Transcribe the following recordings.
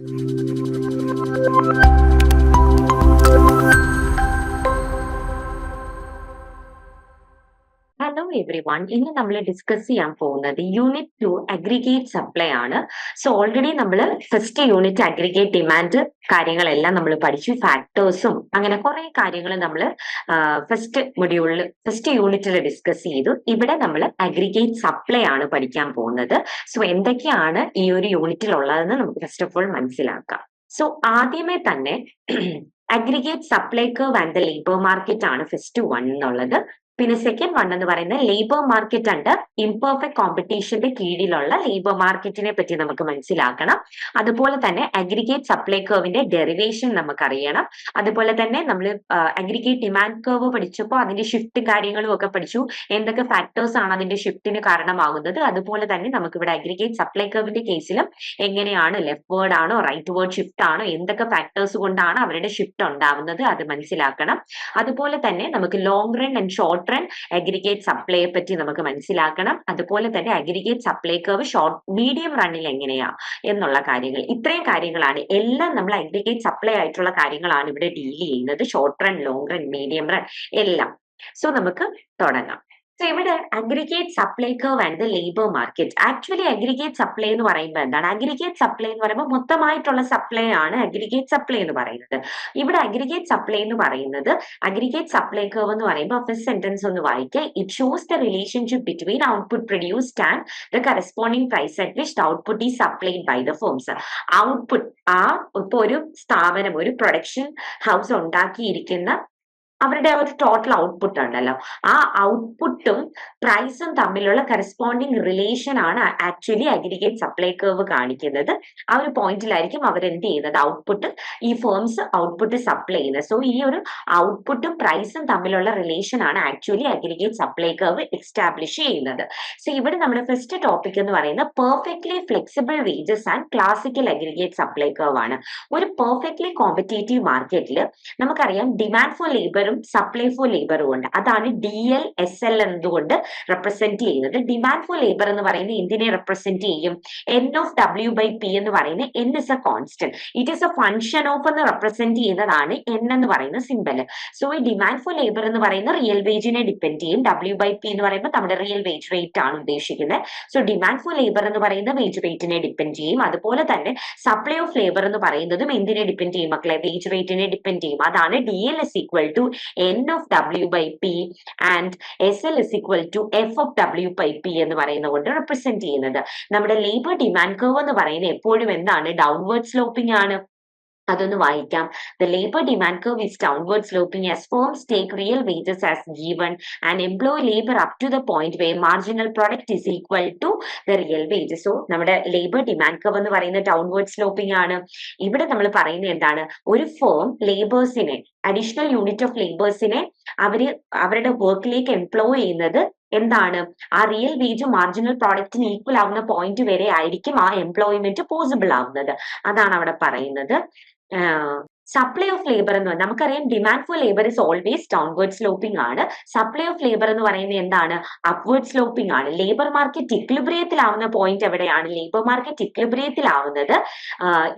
Hello every one. ഇന്ന് നമ്മൾ discuss ചെയ്യാൻ പോകുന്നത് യൂണിറ്റ് 2 അഗ്രിഗേറ്റ് സപ്ലൈ ആണ്. സോ ഓൾറെഡി നമ്മൾ ഫസ്റ്റ് യൂണിറ്റ് അഗ്രിഗേറ്റ് ഡിമാൻഡ് കാര്യങ്ങളെല്ലാം നമ്മൾ പഠിച്ചു. ഫാക്ടേഴ്സും അങ്ങനെ കുറെ കാര്യങ്ങൾ നമ്മൾ ഫസ്റ്റ് യൂണിറ്റിൽ ഡിസ്കസ് ചെയ്തു. ഇവിടെ നമ്മൾ അഗ്രിഗേറ്റ് സപ്ലൈ ആണ് പഠിക്കാൻ പോകുന്നത്. സോ എന്തൊക്കെയാണ് ഈ ഒരു യൂണിറ്റിൽ ഉള്ളതെന്ന് നമുക്ക് ഫസ്റ്റ് ഓഫ് ഓൾ മനസ്സിലാക്കാം. സോ ആദ്യമേ തന്നെ aggregate supply curve and the labour market ആണ് ഫസ്റ്റ് വൺ എന്നുള്ളത്. പിന്നെ സെക്കൻഡ് വൺ എന്ന് പറയുന്നത് ലേബർ മാർക്കറ്റ് അണ്ടർ ഇംപെർഫെക്റ്റ് കോമ്പറ്റീഷന്റെ കീഴിലുള്ള ലേബർ മാർക്കറ്റിനെ പറ്റി നമുക്ക് മനസ്സിലാക്കണം. അതുപോലെ തന്നെ അഗ്രിഗേറ്റ് സപ്ലൈ കർവിന്റെ ഡെറിവേഷൻ നമുക്കറിയണം. അതുപോലെ തന്നെ നമ്മൾ അഗ്രിഗേറ്റ് ഡിമാൻഡ് കർവ് പഠിച്ചപ്പോൾ അതിന്റെ ഷിഫ്റ്റ് കാര്യങ്ങളും ഒക്കെ പഠിച്ചു. എന്തൊക്കെ ഫാക്ടേഴ്സ് ആണ് അതിന്റെ ഷിഫ്റ്റിന് കാരണമാകുന്നത്. അതുപോലെ തന്നെ നമുക്ക് ഇവിടെ അഗ്രിഗേറ്റ് സപ്ലൈ കർവിന്റെ കേസിലും എങ്ങനെയാണ് ലെഫ്റ്റ് വേർഡ് ആണോ റൈറ്റ് വേർഡ് ഷിഫ്റ്റ് ആണോ എന്തൊക്കെ ഫാക്ടേഴ്സ് കൊണ്ടാണ് അവരുടെ ഷിഫ്റ്റ് ഉണ്ടാവുന്നത് അത് മനസ്സിലാക്കണം. അതുപോലെ തന്നെ നമുക്ക് long run and short run aggregate സപ്ലൈയെ പറ്റി നമുക്ക് മനസ്സിലാക്കണം. അതുപോലെ തന്നെ അഗ്രിഗേറ്റ് സപ്ലൈ കർവ് മീഡിയം റണ്ണിൽ എങ്ങനെയാ എന്നുള്ള കാര്യങ്ങൾ. ഇത്രയും കാര്യങ്ങളാണ് എല്ലാം നമ്മൾ അഗ്രിഗേറ്റ് സപ്ലൈ ആയിട്ടുള്ള കാര്യങ്ങളാണ് ഇവിടെ ഡീൽ ചെയ്യുന്നത്. Short run, long run, medium run എല്ലാം. സോ നമുക്ക് തുടങ്ങാം. സോ ഇവിടെ aggregate supply curve and the labour market. Actually aggregate supply എന്ന് പറയുമ്പോൾ എന്താണ്? അഗ്രിഗേറ്റ് സപ്ലൈ എന്ന് പറയുമ്പോൾ മൊത്തമായിട്ടുള്ള സപ്ലൈ ആണ് അഗ്രിഗേറ്റ് സപ്ലൈ എന്ന് പറയുന്നത്. ഇവിടെ അഗ്രിഗേറ്റ് സപ്ലൈ എന്ന് പറയുന്നത് അഗ്രിഗേറ്റ് സപ്ലൈ കർവ് എന്ന് പറയുമ്പോൾ ഫസ്റ്റ് സെന്റൻസ് ഒന്ന് വായിക്കുക. It shows the relationship between output produced and the corresponding price at which the output is supplied by the firms. Output ഇപ്പൊ ഒരു സ്ഥാപനം, ഒരു പ്രൊഡക്ഷൻ ഹൗസ് ഉണ്ടാക്കിയിരിക്കുന്ന അവരുടെ ഒരു ടോട്ടൽ ഔട്ട്പുട്ട് ഉണ്ടല്ലോ, ആ ഔട്ട്പുട്ടും പ്രൈസും തമ്മിലുള്ള കറസ്പോണ്ടിങ് റിലേഷൻ ആണ് ആക്ച്വലി അഗ്രിഗേറ്റ് സപ്ലൈ കർവ് കാണിക്കുന്നത്. ആ ഒരു പോയിന്റിലായിരിക്കും അവരെന്ത് ചെയ്യുന്നത്, ഔട്ട്പുട്ട് ഈ ഫേംസ് ഔട്ട്പുട്ട് സപ്ലൈ ചെയ്യുന്നത്. സോ ഈ ഒരു ഔട്ട്പുട്ടും പ്രൈസും തമ്മിലുള്ള റിലേഷൻ ആണ് actually aggregate supply curve establish ചെയ്യുന്നത്. സോ ഇവിടെ നമ്മുടെ ഫസ്റ്റ് ടോപ്പിക് എന്ന് പറയുന്നത് perfectly flexible wages and classical aggregate supply curve ആണ്. ഒരു പെർഫെക്റ്റ്ലി കോമ്പറ്റേറ്റീവ് മാർക്കറ്റിൽ നമുക്കറിയാം ഡിമാൻഡ് ഫോർ ലേബറും സപ്ലൈ ഫോർ ലേബറും ഉണ്ട്. അതാണ് DL/SL എന്നതുകൊണ്ട് റെപ്രസെന്റ് ചെയ്യുന്നത്. ഡിമാൻഡ് ഫോർ ലേബർ എന്ന് പറയുന്നത് എന്തിനെ റെപ്രസെന്റ് ചെയ്യും? N/W/P എന്ന് പറയുന്നത് N is A constant, it is A function of എന്ന് റെപ്രസെന്റ് ചെയ്യുന്നതാണ് N എന്ന് പറയുന്ന സിമ്പൽ. സോ ഈ ഡിമാൻഡ് ഫോർ ലേബർ എന്ന് പറയുന്ന റിയൽ വേജിനെ ഡിപ്പെൻഡ് ചെയ്യും. W/P എന്ന് പറയുമ്പോൾ നമ്മുടെ റിയൽ വേജ് റേറ്റ് ആണ് ഉദ്ദേശിക്കുന്നത്. സോ ഡിമാൻഡ് ഫോർ ലേബർ എന്ന് പറയുന്ന വേജ് റേറ്റിനെ ഡിപ്പെൻഡ് ചെയ്യും. അതുപോലെ തന്നെ സപ്ലൈ ഓഫ് ലേബർ എന്ന് പറയുന്നതും എന്തിനെ ഡിപ്പെൻഡ് ചെയ്യും മക്കളെ? വേജ് റേറ്റിനെ ഡിപ്പെൻഡ് ചെയ്യും. അതാണ് DL is equal to N/W/P and SL is equal to F/W/P എന്ന് പറയുന്നത് കൊണ്ട് റെപ്രസെന്റ് ചെയ്യുന്നത്. നമ്മുടെ ലേബർ ഡിമാൻഡ് കർവ് എന്ന് പറയുന്നത് എപ്പോഴും എന്താണ്? ഡൗൺവേർഡ് സ്ലോപ്പിംഗ് ആണ്. അതൊന്ന് വായിക്കാം. The labor demand curve is downward sloping as firms take real wages as given and employ labor up to the point where marginal product is equal to the real wages. So നമ്മുടെ labour demand curve എന്ന് പറയുന്നത് downward sloping ആണ്. ഇവിടെ നമ്മൾ പറയുന്നത് എന്താണ്? ഒരു firm ലേബേഴ്സിനെ, additional unit of ലേബേഴ്സിനെ അവരുടെ വർക്കിലേക്ക് എംപ്ലോയ് ചെയ്യുന്നത് എന്താണ്? ആ റിയൽ വേജ് മാർജിനൽ പ്രോഡക്റ്റിന് ഈക്വൽ ആവുന്ന പോയിന്റ് വരെ ആയിരിക്കും ആ എംപ്ലോയ്മെന്റ് പോസിബിൾ ആവുന്നത്. അതാണ് അവിടെ പറയുന്നത്. സപ്ലൈ ഓഫ് ലേബർ എന്ന് പറഞ്ഞാൽ നമുക്കറിയാം demand for labour is always downward sloping ആണ്. സപ്ലൈ ഓഫ് ലേബർ എന്ന് പറയുന്നത് എന്താണ്? അപ്വേർഡ് സ്ലോപ്പിംഗ് ആണ്. ലേബർ മാർക്കറ്റ് ഇക്വിലിബ്രിയത്തിലാവുന്ന പോയിന്റ് എവിടെയാണ്? ലേബർ മാർക്കറ്റ് ഇക്വിലിബ്രിയത്തിലാവുന്നത്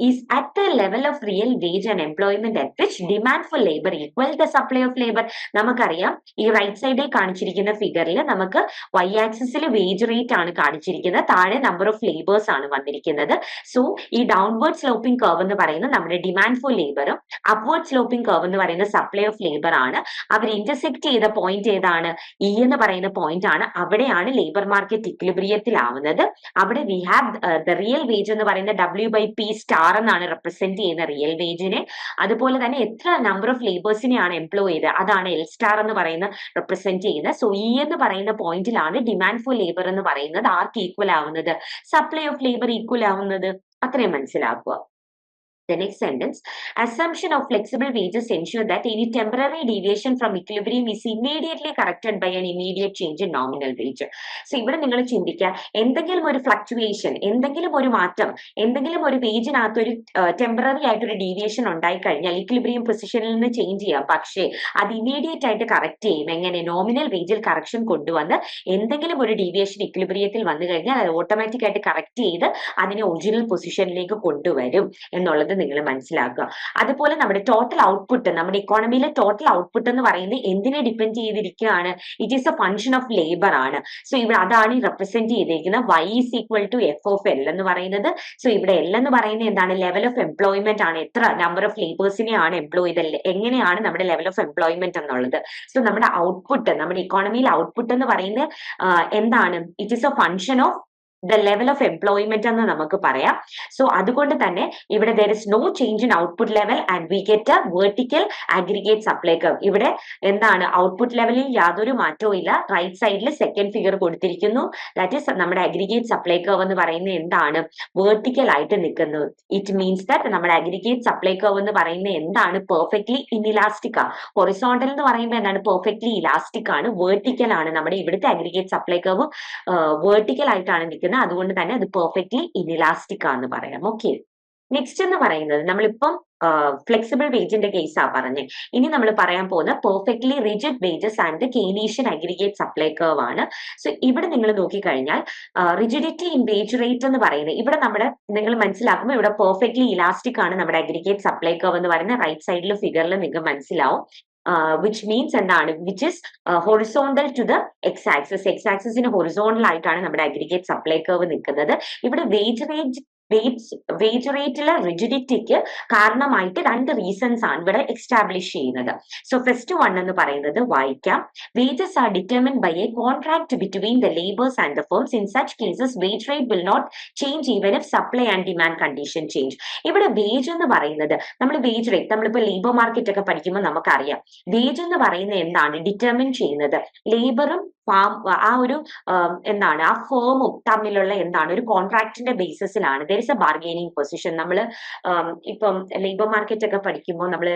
is at the level of real wage and employment at which demand for labour equal the supply of labour. നമുക്കറിയാം ഈ റൈറ്റ് സൈഡിൽ കാണിച്ചിരിക്കുന്ന ഫിഗറിൽ നമുക്ക് Y ആക്സിസിൽ വേജ് റേറ്റ് ആണ് കാണിച്ചിരിക്കുന്നത്, താഴെ നമ്പർ ഓഫ് ലേബേഴ്സ് ആണ് വന്നിരിക്കുന്നത്. സോ ഈ ഡൗൺവേർഡ് സ്ലോപ്പിംഗ് കർവ് എന്ന് പറയുന്നത് നമ്മുടെ ഡിമാൻഡ് ഫോർ ലേബറും അപ്വേർഡ് സ്ലോപ്പിംഗ് കർവ് എന്ന് പറയുന്ന സപ്ലൈ ഓഫ് ലേബർ ആണ്. അവർ ഇന്റർസെക്ട് ചെയ്ത പോയിന്റ് ഏതാണ്? E എന്ന് പറയുന്ന പോയിന്റ് ആണ്. അവിടെയാണ് ലേബർ മാർക്കറ്റ് ഇക്വിലിബ്രിയത്തിലാവുന്നത്. അവിടെ we have the real wage എന്ന് പറയുന്ന W/P സ്റ്റാർ എന്നാണ് റെപ്രസെന്റ് ചെയ്യുന്ന റിയൽ വേജിനെ. അതുപോലെ തന്നെ എത്ര നമ്പർ ഓഫ് ലേബേഴ്സിനെയാണ് എംപ്ലോയ് ചെയ്തത് അതാണ് L സ്റ്റാർ എന്ന് പറയുന്ന റെപ്രസെന്റ് ചെയ്യുന്നത്. സോ E എന്ന് പറയുന്ന പോയിന്റിലാണ് ഡിമാൻഡ് ഫോർ ലേബർ എന്ന് പറയുന്നത് ആർക്ക് ഈക്വൽ ആവുന്നത്? സപ്ലൈ ഓഫ് ലേബർ ഈക്വൽ ആവുന്നത്. അത്രയും മനസ്സിലാക്കുക. The next sentence, assumption of flexible wages ensure that any temporary deviation from equilibrium is immediately corrected by an immediate change in nominal wage. So ഇവിടെ നിങ്ങൾ ചിന്തിക്കുക, എന്തെങ്കിലും ഒരു ഫ്ലക്ച്വേഷൻ, എന്തെങ്കിലും ഒരു മാറ്റം, എന്തെങ്കിലും ഒരു വേജിനകത്ത് ഒരു ടെമ്പററി ആയിട്ട് ഒരു ഡീവിയേഷൻ ഉണ്ടായി കഴിഞ്ഞാൽ ഇക്വിലിബ്രിയം പൊസിഷനിൽ നിന്ന് ചേഞ്ച് ചെയ്യാം, പക്ഷേ അത് ഇമ്മീഡിയറ്റ് ആയിട്ട് കറക്റ്റ് ചെയ്യും. എങ്ങനെ? നോമിനൽ വേജിൽ കറക്ഷൻ കൊണ്ടുവന്ന് എന്തെങ്കിലും ഒരു ഡീവിയേഷൻ ഇക്വിലിബ്രിയത്തിൽ വന്നു കഴിഞ്ഞാൽ അത് ഓട്ടോമാറ്റിക് ആയിട്ട് കറക്റ്റ് ചെയ്ത് അതിനെ ഒറിജിനൽ പൊസിഷനിലേക്ക് കൊണ്ടുവരും എന്നുള്ളത് നിങ്ങൾ മനസ്സിലാക്കുക. അതുപോലെ നമ്മുടെ ടോട്ടൽ ഔട്ട്പുട്ട്, നമ്മുടെ ഇക്കോണമിയിലെ ടോട്ടൽ ഔട്ട്പുട്ട് എന്ന് പറയുന്നത് എന്തിനെ ഡിപ്പെൻഡ് ചെയ്തിരിക്കുകയാണ്? It is A function of labour ആണ്. സോ ഇവിടെ അതാണ് റെപ്രസെന്റ് ചെയ്തിരിക്കുന്നത് y is equal to f of L എന്ന് പറയുന്നത്. സോ ഇവിടെ L എന്ന് പറയുന്നത് എന്താണ്? ലെവൽ ഓഫ് എംപ്ലോയ്മെന്റ് ആണ്. എത്ര നമ്പർ ഓഫ് ലേബേഴ്സിനെയാണ് എംപ്ലോയ് ചെയ്തത്, എങ്ങനെയാണ് നമ്മുടെ ലെവൽ ഓഫ് എംപ്ലോയ്മെന്റ് എന്നുള്ളത്. സോ നമ്മുടെ ഔട്ട്പുട്ട്, നമ്മുടെ ഇക്കോണമിയിൽ ഔട്ട്പുട്ട് എന്ന് പറയുന്നത് എന്താണ്? It is A function of the level of employment എന്ന് നമുക്ക് പറയാം. സോ അതുകൊണ്ട് തന്നെ ഇവിടെ there is no change in output level and we get a vertical aggregate supply curve. ഇവിടെ എന്താണ്? ഔട്ട്പുട്ട് ലെവലിൽ യാതൊരു മാറ്റവും ഇല്ല. റൈറ്റ് സൈഡിൽ സെക്കൻഡ് ഫിഗർ കൊടുത്തിരിക്കുന്നു. ദാറ്റ് ഈസ് നമ്മുടെ അഗ്രിഗേറ്റ് സപ്ലൈ കർവ് എന്ന് പറയുന്നത് എന്താണ്? വേർട്ടിക്കൽ ആയിട്ട് നിൽക്കുന്നത്. ഇറ്റ് മീൻസ് ദാറ്റ് നമ്മുടെ അഗ്രിഗേറ്റ് സപ്ലൈ കർവ് എന്ന് പറയുന്നത് എന്താണ്? പെർഫെക്റ്റ്ലി ഇൻഇലാസ്റ്റിക് ആണ്. ഹൊറിസോണ്ടൽ എന്ന് പറയുമ്പോൾ എന്താണ്? പെർഫെക്റ്റ്ലി ഇലാസ്റ്റിക് ആണ്, വേർട്ടിക്കൽ ആണ്. നമ്മുടെ ഇവിടുത്തെ അഗ്രിഗേറ്റ് സപ്ലൈ കർവ് വേർട്ടിക്കൽ ആയിട്ടാണ് നിൽക്കുന്നത്. അതുകൊണ്ട് തന്നെ അത് പെർഫെക്റ്റ്ലി ഇൻഇലാസ്റ്റിക് ആണെന്ന് പറയാം. ഓക്കെ, നെക്സ്റ്റ് എന്ന് പറയുന്നത് നമ്മളിപ്പം ഫ്ലെക്സിബിൾ വേജിന്റെ കേസാ പറഞ്ഞേ. ഇനി നമ്മൾ പറയാൻ പോകുന്ന perfectly rigid wages and Keynesian aggregate supply curve ആണ്. സോ ഇവിടെ നിങ്ങൾ നോക്കിക്കഴിഞ്ഞാൽ റിജിഡിറ്റി ഇൻ വേജ് റേറ്റ് എന്ന് പറയുന്നത് ഇവിടെ നമ്മുടെ നിങ്ങൾ മനസ്സിലാക്കുമ്പോൾ ഇവിടെ പെർഫെക്റ്റ്ലി ഇലാസ്റ്റിക് ആണ് നമ്മുടെ അഗ്രിഗേറ്റ് സപ്ലൈ കർവ് എന്ന് പറയുന്ന റൈറ്റ് സൈഡിൽ ഫിഗറിൽ നിങ്ങൾക്ക് മനസ്സിലാവും. which means എന്താണ്? which is horizontal to the x-axis. x-axisന് horizontal ആയിട്ടാണ് നമ്മുടെ അഗ്രിഗേറ്റ് സപ്ലൈ കർവ് നിൽക്കുന്നത്. ഇവിടെ വേജ് റേറ്റിലെ റിജിഡിറ്റിക്ക് കാരണമായിട്ട് രണ്ട് റീസൺസ് ആണ് ഇവിടെ എസ്റ്റാബ്ലിഷ് ചെയ്യുന്നത്. സോ ഫസ്റ്റ് വൺ എന്ന് പറയുന്നത് വായിക്കാം. Wages are determined by a contract between the labours and the firms. In such cases wage rate will not change even if supply and demand condition change. ഇവിടെ wage എന്ന് പറയുന്നത് നമ്മൾ wage rate നമ്മളിപ്പോൾ labour market ഒക്കെ പഠിക്കുമ്പോൾ നമുക്കറിയാം wage എന്ന് പറയുന്നത് എന്താണ് ഡിറ്റർമിൻ ചെയ്യുന്നത്? ലേബറും ആ ഒരു എന്താണ് ആ ഫേമും തമ്മിലുള്ള എന്താണ് ഒരു കോൺട്രാക്ടിന്റെ ബേസിസിലാണ്. There is a bargaining position. നമ്മൾ ഇപ്പം ലേബർ മാർക്കറ്റ് ഒക്കെ പഠിക്കുമ്പോൾ നമ്മൾ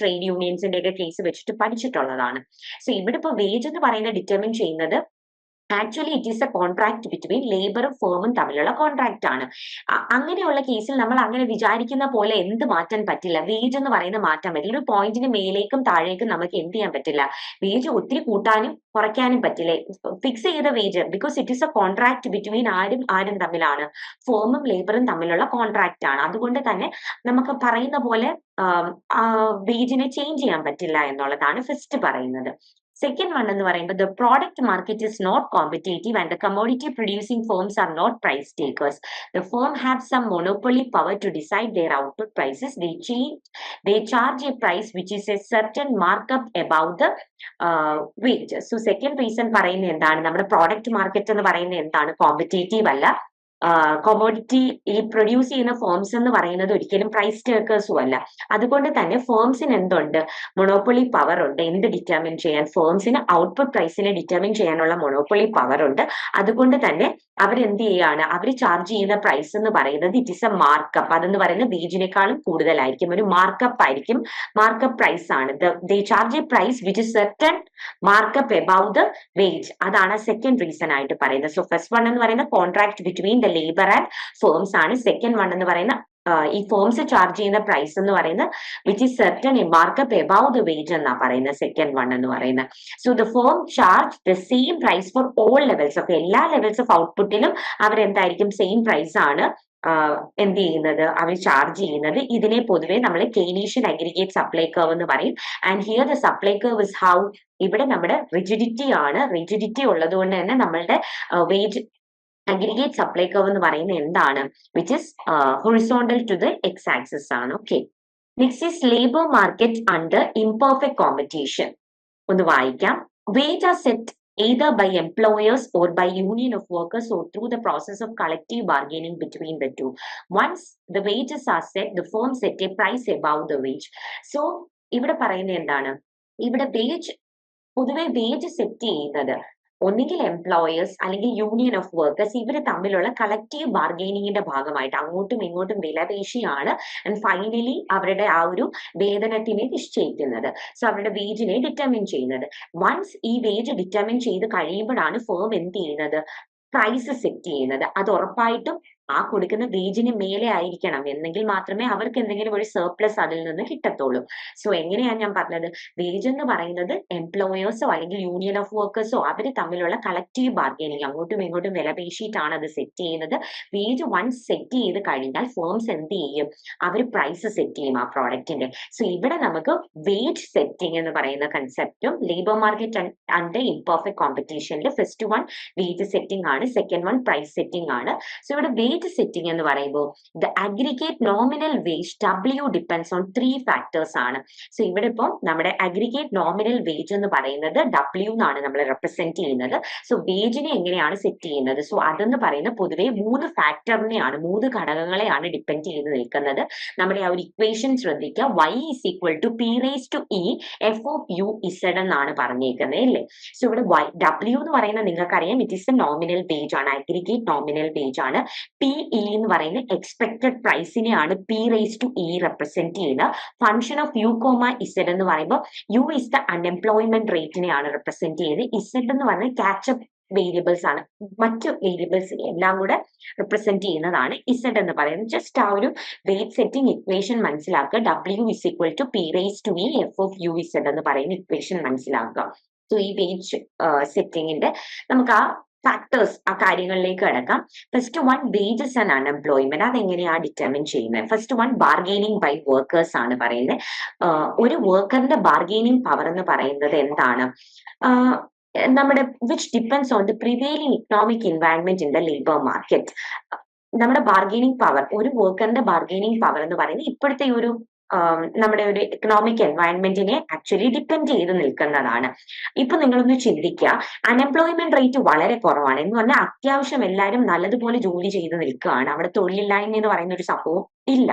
ട്രേഡ് യൂണിയൻസിന്റെ ഒക്കെ കേസ് വെച്ചിട്ട് പഠിച്ചിട്ടുള്ളതാണ്. സോ ഇവിടെ ഇപ്പൊ വേജ് എന്ന് പറയുന്നത് ഡിറ്റർമിൻ ചെയ്യുന്നത് actually it is a contract between ലേബറും ഫേമും തമ്മിലുള്ള കോൺട്രാക്ട് ആണ്. അങ്ങനെയുള്ള കേസിൽ നമ്മൾ അങ്ങനെ വിചാരിക്കുന്ന പോലെ എന്ത് മാറ്റാൻ പറ്റില്ല. വേജ് എന്ന് പറയുന്നത് മാറ്റാൻ പറ്റില്ല. ഒരു പോയിന്റിന് മേലേക്കും താഴേക്കും നമുക്ക് എന്ത് ചെയ്യാൻ പറ്റില്ല. വേജ് ഒത്തിരി കൂട്ടാനും കുറയ്ക്കാനും പറ്റില്ല. ഫിക്സ് ചെയ്ത wage because it is a contract between ആരും തമ്മിലാണ്, ഫേമും ലേബറും തമ്മിലുള്ള കോൺട്രാക്ട് ആണ്. അതുകൊണ്ട് തന്നെ നമുക്ക് പറയുന്ന പോലെ വേജിനെ ചേഞ്ച് ചെയ്യാൻ പറ്റില്ല എന്നുള്ളതാണ് ഫസ്റ്റ് പറയുന്നത്. സെക്കൻഡ് വൺ എന്ന് പറയുമ്പോൾ the product market is not competitive and the commodity producing firms are not price takers. The firm have some monopoly power to decide their output prices. They charge a price which is a certain markup above the wages. So second reason പറയുന്നത് എന്താണ്? നമ്മുടെ product market എന്ന് പറയുന്നത് എന്താണ്? Competitive അല്ല. Commodity ഈ produce ചെയ്യുന്ന firms എന്ന് പറയുന്നത് ഒരിക്കലും പ്രൈസ് ടേക്കേഴ്സും അല്ല. അതുകൊണ്ട് തന്നെ ഫേംസിന് എന്തുണ്ട്? മൊണോപ്പൊളി പവർ ഉണ്ട്. എന്ത് ഡിറ്റർമിൻ ചെയ്യാൻ? ഫേംസിന് ഔട്ട്പുട്ട് പ്രൈസിനെ ഡിറ്റർമിൻ ചെയ്യാനുള്ള മൊണോപ്പൊളി പവർ ഉണ്ട്. അതുകൊണ്ട് തന്നെ അവരെന്ത് ചെയ്യാണ്? അവർ ചാർജ് ചെയ്യുന്ന പ്രൈസ് എന്ന് പറയുന്നത് ഇറ്റ് ഇസ് എ മാർക്കപ്പ്. അതെന്ന് പറയുന്നത് വേജിനേക്കാളും കൂടുതലായിരിക്കും, ഒരു മാർക്കപ്പ് ആയിരിക്കും. മാർക്കപ്പ് പ്രൈസ് ആണ്. They charge a price which is certain markup above the wage. അതാണ് സെക്കൻഡ് റീസൺ ആയിട്ട് പറയുന്നത്. സോ ഫസ്റ്റ് വൺ എന്ന് പറയുന്ന contract between the labour and firms ആണ്. സെക്കൻഡ് വൺ എന്ന് പറയുന്ന ഈ ഫേംസ് ചാർജ് ചെയ്യുന്ന പ്രൈസ് എന്ന് പറയുന്നത് which is certain a markup above the wage എന്നാ പറയുന്നത് സെക്കൻഡ് വൺ എന്ന് പറയുന്നത്. So the firm charge the same price for all levels of എല്ലാ ലെവൽസ് ഓഫ് ഔട്ട്പുട്ടിലും അവരെന്തായിരിക്കും? സെയിം പ്രൈസ് ആണ് എന്ത് ചെയ്യുന്നത്? അവർ ചാർജ് ചെയ്യുന്നത്. ഇതിനെ പൊതുവെ നമ്മൾ കെയ്നീഷ്യൻ അഗ്രിഗേറ്റ് സപ്ലൈ കർവ് എന്ന് പറയും. And here the supply curve is how. ഇവിടെ നമ്മുടെ റിജിഡിറ്റി ആണ്. റിജിഡിറ്റി ഉള്ളത് കൊണ്ട് തന്നെ നമ്മളുടെ വേജ് അഗ്രിഗേറ്റ് സപ്ലൈ കർവ് എന്ന് പറയുന്നത് എന്താണ്? Which is horizontal to the X axis ആണ്. Okay, next is labour market under imperfect competition. ഒന്ന് വായിക്കാം. Wage are set either by employers or by union of workers or through the process of collective bargaining between the two. Once the wages are set, the firm set a price above the wage. So ഇവിടെ പറയുന്നത് എന്താണ്? ഇവിടെ wage പൊതുവെ wage set ചെയ്യുന്നത് ഒന്നുകിൽ employers അല്ലെങ്കിൽ union of workers ഇവർ തമ്മിലുള്ള കളക്റ്റീവ് ബാർഗെയിനിങ്ങിന്റെ ഭാഗമായിട്ട് അങ്ങോട്ടും ഇങ്ങോട്ടും വിലപേശിയാണ് ഫൈനലി അവരുടെ ആ ഒരു വേതനത്തിനെ നിശ്ചയിക്കുന്നത്. സോ അവരുടെ വേജിനെ ഡിറ്റർമിൻ ചെയ്യുന്നത്. വൺസ് ഈ വേജ് ഡിറ്റർമിൻ ചെയ്ത് കഴിയുമ്പോഴാണ് ഫേം എന്ത് ചെയ്യുന്നത്, പ്രൈസ് സെറ്റ് ചെയ്യുന്നത്. അത് ഉറപ്പായിട്ടും ആ കൊടുക്കുന്ന വേജിന് മേലെ ആയിരിക്കണം, എന്നെങ്കിൽ മാത്രമേ അവർക്ക് എന്തെങ്കിലും ഒരു സർപ്ലസ് അതിൽ നിന്ന് കിട്ടത്തുള്ളൂ. സോ എങ്ങനെയാണ് ഞാൻ പറഞ്ഞത്, വേജ് എന്ന് പറയുന്നത് എംപ്ലോയേഴ്സോ അല്ലെങ്കിൽ യൂണിയൻ ഓഫ് വർക്കേഴ്സോ അവർ തമ്മിലുള്ള കളക്റ്റീവ് ബാർഗൈനിങ്, അങ്ങോട്ടും ഇങ്ങോട്ടും വില പേശിയിട്ടാണ് അത് സെറ്റ് ചെയ്യുന്നത്. വേജ് വൺസ് സെറ്റ് ചെയ്ത് കഴിഞ്ഞാൽ ഫേംസ് എന്ത് ചെയ്യും, അവർ പ്രൈസ് സെറ്റ് ചെയ്യും ആ പ്രോഡക്റ്റിന്റെ. സോ ഇവിടെ നമുക്ക് വേജ് സെറ്റിംഗ് എന്ന് പറയുന്ന കൺസെപ്റ്റും ലേബർ മാർക്കറ്റ് അണ്ടർ ഇംപെർഫെക്റ്റ് കോമ്പറ്റീഷനിൽ ഫസ്റ്റ് വൺ വേജ് സെറ്റിംഗ് ആണ്, സെക്കൻഡ് വൺ പ്രൈസ് സെറ്റിംഗ് ആണ്. സോ ഇവിടെ വേജ് സെറ്റിംഗ് എന്ന് പറയുമ്പോൾ the aggregate nominal wage W depends on 3 factors ആണ്. സോ ഇവിടെ ഇപ്പോൾ നമ്മുടെ അഗ്രിഗേറ്റ് നോമിനൽ വേജ് എന്ന് പറയുന്നത് W എന്നാണ് നമ്മൾ റെപ്രസെന്റ് ചെയ്യുന്നത്. സോ വേജിനെ എങ്ങനെയാണ് സെറ്റ് ചെയ്യുന്നത്, സോ അതെന്ന് പറയുന്നത് പൊതുവെ 3 ഫാക്ടറിനെയാണ്, 3 ഘടകങ്ങളെയാണ് ഡിപ്പെൻഡ് ചെയ്ത് നിൽക്കുന്നത്. നമ്മുടെ ആ ഒരു ഇക്വേഷൻ ശ്രദ്ധിക്കുക, y is equal to p raised to e f of u z എന്നാണ് പറഞ്ഞേക്കുന്നത് അല്ലേ. സോ ഇവിടെ W എന്ന് പറയുന്നത് നിങ്ങൾക്കറിയാം, it is a nominal wage ആണ്, അഗ്രിഗേറ്റ് നോമിനൽ വേജ് ആണ്. PE എന്ന് പറയുന്ന എക്സ്പെക്ടഡ് പ്രൈസിനെയാണ് P raise to E represent ചെയ്യുന്നത്. ഫംഗ്ഷൻ ഓഫ് U, Z എന്ന് പറയുമ്പോൾ U ഇസ് ദ അൺഎംപ്ലോയ്മെന്റ് റേറ്റിനെയാണ് റെപ്രസെന്റ് ചെയ്യുന്നത്. Z എന്ന് പറയുന്നത് കാച്ചപ്പ് വേരിയബിൾസ് ആണ്, മറ്റു വേരിയബിൾസിനെ എല്ലാം കൂടെ റിപ്രസെന്റ് ചെയ്യുന്നതാണ് Z എന്ന് പറയുന്നത്. ജസ്റ്റ് ആ ഒരു വേജ് സെറ്റിംഗ് ഇക്വേഷൻ മനസ്സിലാക്കുക. W is equal to P raise to E F of U Z എന്ന് പറയുന്ന ഇക്വേഷൻ മനസ്സിലാക്കുക. സോ ഈ വേജ് സെറ്റിംഗിന്റെ നമുക്ക് ആ ഫാക്ടേഴ്സ്, ആ കാര്യങ്ങളിലേക്ക് കിടക്കാം. First one wages and unemployment, അതെങ്ങനെയാണ് ഡിറ്റർമിൻ ചെയ്യുന്നത്. First one bargaining by workers ആണ് പറയുന്നത്. ഒരു വർക്കറിന്റെ ബാർഗെയിനിങ് പവർ എന്ന് പറയുന്നത് എന്താണ്, നമ്മുടെ which depends on the prevailing economic environment in the labour market. നമ്മുടെ ബാർഗെയിനിങ് പവർ, ഒരു വർക്കറിന്റെ ബാർഗെയിനിങ് പവർ എന്ന് പറയുന്നത് ഇപ്പോഴത്തെ ഒരു നമ്മുടെ ഒരു എക്കണോമിക് എൻവയൺമെന്റിനെ ആക്ച്വലി ഡിപ്പെൻഡ് ചെയ്ത് നിൽക്കുന്നതാണ്. ഇപ്പൊ നിങ്ങളൊന്ന് ചിന്തിക്കുക, അൺഎംപ്ലോയ്മെന്റ് റേറ്റ് വളരെ കുറവാണ് എന്ന് പറഞ്ഞാൽ അത്യാവശ്യം എല്ലാവരും നല്ലതുപോലെ ജോലി ചെയ്ത് നിൽക്കുകയാണ്, അവിടെ തൊഴിലില്ലായ്മ എന്ന് പറയുന്ന ഒരു സംഭവം ഇല്ല.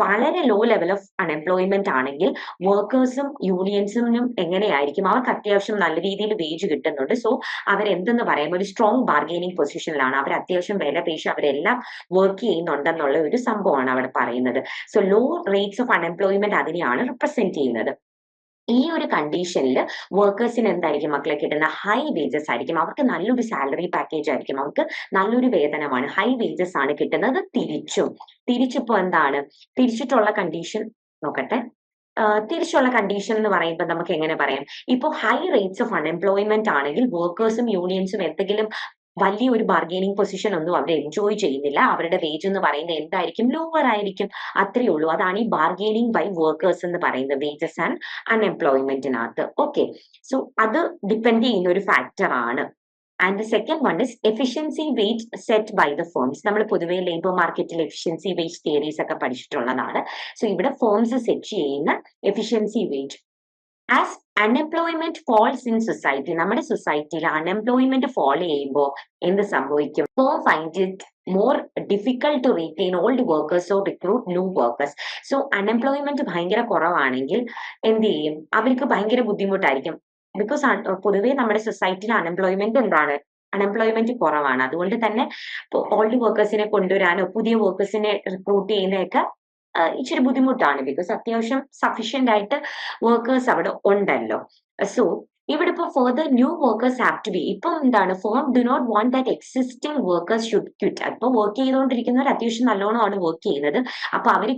വളരെ ലോ ലെവൽ ഓഫ് അൺഎംപ്ലോയ്മെന്റ് ആണെങ്കിൽ വർക്കേഴ്സും യൂണിയൻസിനും എങ്ങനെയായിരിക്കും, അവർക്ക് അത്യാവശ്യം നല്ല രീതിയിൽ വേജ് കിട്ടുന്നുണ്ട്. സോ അവരെന്തെന്ന് പറയുമ്പോൾ ഒരു സ്ട്രോങ് ബാർഗെയിനിങ് പൊസിഷനിലാണ്, അവർ അത്യാവശ്യം വില പേശി അവരെല്ലാം വർക്ക് ചെയ്യുന്നുണ്ടെന്നുള്ള ഒരു സംഭവമാണ് അവിടെ പറയുന്നത്. So low rates of unemployment അതിനെയാണ് റിപ്രസെന്റ് ചെയ്യുന്നത്. ഈ ഒരു കണ്ടീഷനിൽ വർക്കേഴ്സിന് എന്തായിരിക്കും മക്കളെ കിട്ടുന്ന, ഹൈ വേജസ് ആയിരിക്കും, അവർക്ക് നല്ലൊരു സാലറി പാക്കേജ് ആയിരിക്കും, അവർക്ക് നല്ലൊരു വേതനമാണ്, ഹൈ വേജസ് ആണ് കിട്ടുന്നത്. തിരിച്ചിപ്പോ എന്താണ് തിരിച്ചിട്ടുള്ള കണ്ടീഷൻ നോക്കട്ടെ. തിരിച്ചുള്ള കണ്ടീഷൻ എന്ന് പറയുമ്പോൾ നമുക്ക് എങ്ങനെ പറയാം, ഇപ്പോൾ ഹൈ റേറ്റ്സ് ഓഫ് അൺഎംപ്ലോയ്മെന്റ് ആണെങ്കിൽ വർക്കേഴ്സും യൂണിയൻസും എന്തെങ്കിലും വലിയൊരു ബാർഗെയിനിങ് പൊസിഷൻ ഒന്നും അവർ എൻജോയ് ചെയ്യുന്നില്ല, അവരുടെ വേജ് എന്ന് പറയുന്നത് എന്തായിരിക്കും, ലോവർ ആയിരിക്കും, അത്രയേ ഉള്ളൂ. അതാണ് ഈ ബാർഗെയിനിങ് ബൈ വർക്കേഴ്സ് എന്ന് പറയുന്നത് വേജസ് ആൻഡ് അൺഎംപ്ലോയ്മെന്റിനകത്ത്. ഓക്കെ, സോ അത് ഡിപ്പെൻഡ് ചെയ്യുന്ന ഒരു ഫാക്ടർ ആണ്. And the second one is efficiency wage set by the firms. നമ്മൾ പൊതുവെ ലേബർ മാർക്കറ്റിൽ എഫിഷ്യൻസി വേജ് തിയറീസ് ഒക്കെ പഠിച്ചിട്ടുള്ളതാണ്. സോ ഇവിടെ ഫേംസ് സെറ്റ് ചെയ്യുന്ന efficiency wage. As unemployment falls in society, നമ്മുടെ സൊസൈറ്റിയിൽ അൺഎംപ്ലോയ്മെന്റ് ഫോൾ ചെയ്യുമ്പോൾ എന്ത് സംഭവിക്കും, firm find it more difficult to retain old workers or recruit new workers. So unemployment ഭയങ്കര കുറവാണെങ്കിൽ എന്ത് ചെയ്യും, അവർക്ക് ഭയങ്കര ബുദ്ധിമുട്ടായിരിക്കും. ബിക്കോസ് പൊതുവേ നമ്മുടെ സൊസൈറ്റിയിൽ അൺഎംപ്ലോയ്മെന്റ് കുറവാണ്. അതുകൊണ്ട് തന്നെ ഓൾഡ് വർക്കേഴ്സിനെ കൊണ്ടുവരാനോ പുതിയ വർക്കേഴ്സിനെ റിക്രൂട്ട് ചെയ്യുന്നതൊക്കെ ഇച്ചിരി ബുദ്ധിമുട്ടാണ്. ബിക്കോസ് അത്യാവശ്യം സഫീഷ്യന്റ് ആയിട്ട് വർക്കേഴ്സ് അവിടെ ഉണ്ടല്ലോ. സോ ഇവിടെ ഇപ്പോൾ further new workers have to be, ഇപ്പം എന്താണ്, firm do not want that existing workers should quit. അപ്പോൾ വർക്ക് ചെയ്തുകൊണ്ടിരിക്കുന്നവർ അത്യാവശ്യം നല്ലോണമാണ് വർക്ക് ചെയ്യുന്നത്, അപ്പൊ അവർ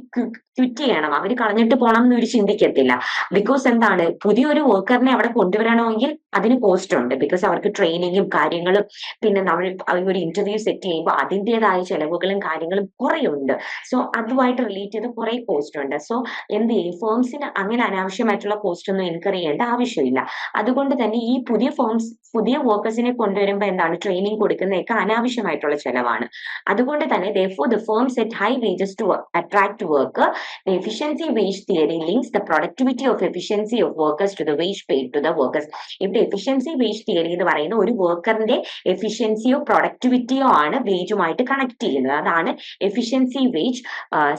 ക്വിറ്റ് ചെയ്യണം, അവർ കളഞ്ഞിട്ട് പോകണം എന്ന് ഒരു ചിന്തിക്കത്തില്ല. ബിക്കോസ് എന്താണ്, പുതിയൊരു വർക്കറിനെ അവിടെ കൊണ്ടുവരണമെങ്കിൽ അതിന് കോസ്റ്റ് ഉണ്ട്. ബിക്കോസ് അവർക്ക് ട്രെയിനിങ്ങും കാര്യങ്ങളും, പിന്നെ നമ്മൾ ഒരു ഇന്റർവ്യൂ സെറ്റ് ചെയ്യുമ്പോൾ അതിൻ്റെതായ ചെലവുകളും കാര്യങ്ങളും കുറെ ഉണ്ട്. സോ അതുമായിട്ട് റിലേറ്റ് ചെയ്ത് കുറെ കോസ്റ്റ് ഉണ്ട്. സോ എന്ത് ചെയ്യും, ഫേംസിന് അങ്ങനെ അനാവശ്യമായിട്ടുള്ള കോസ്റ്റ് ഒന്നും ഇൻകർ ചെയ്യേണ്ട ആവശ്യമില്ല. അതുകൊണ്ട് തന്നെ ഈ പുതിയ വർക്കേഴ്സിനെ കൊണ്ടുവരുമ്പോൾ എന്താണ്, ട്രെയിനിങ് കൊടുക്കുന്നതൊക്കെ അനാവശ്യമായിട്ടുള്ള ചെലവാണ്. അതുകൊണ്ട് തന്നെ therefore the firm set high wages to attract worker. The efficiency wage theory links the productivity of efficiency of workers to the wage paid to the workers. ഇവിടെ എഫിഷ്യൻസി വേജ് തിയറി എന്ന് പറയുന്ന ഒരു വർക്കറിന്റെ എഫിഷ്യൻസിയോ പ്രൊഡക്ടിവിറ്റിയോ ആണ് വേജുമായിട്ട് connect ചെയ്യുന്നത്. അതാണ് efficiency wage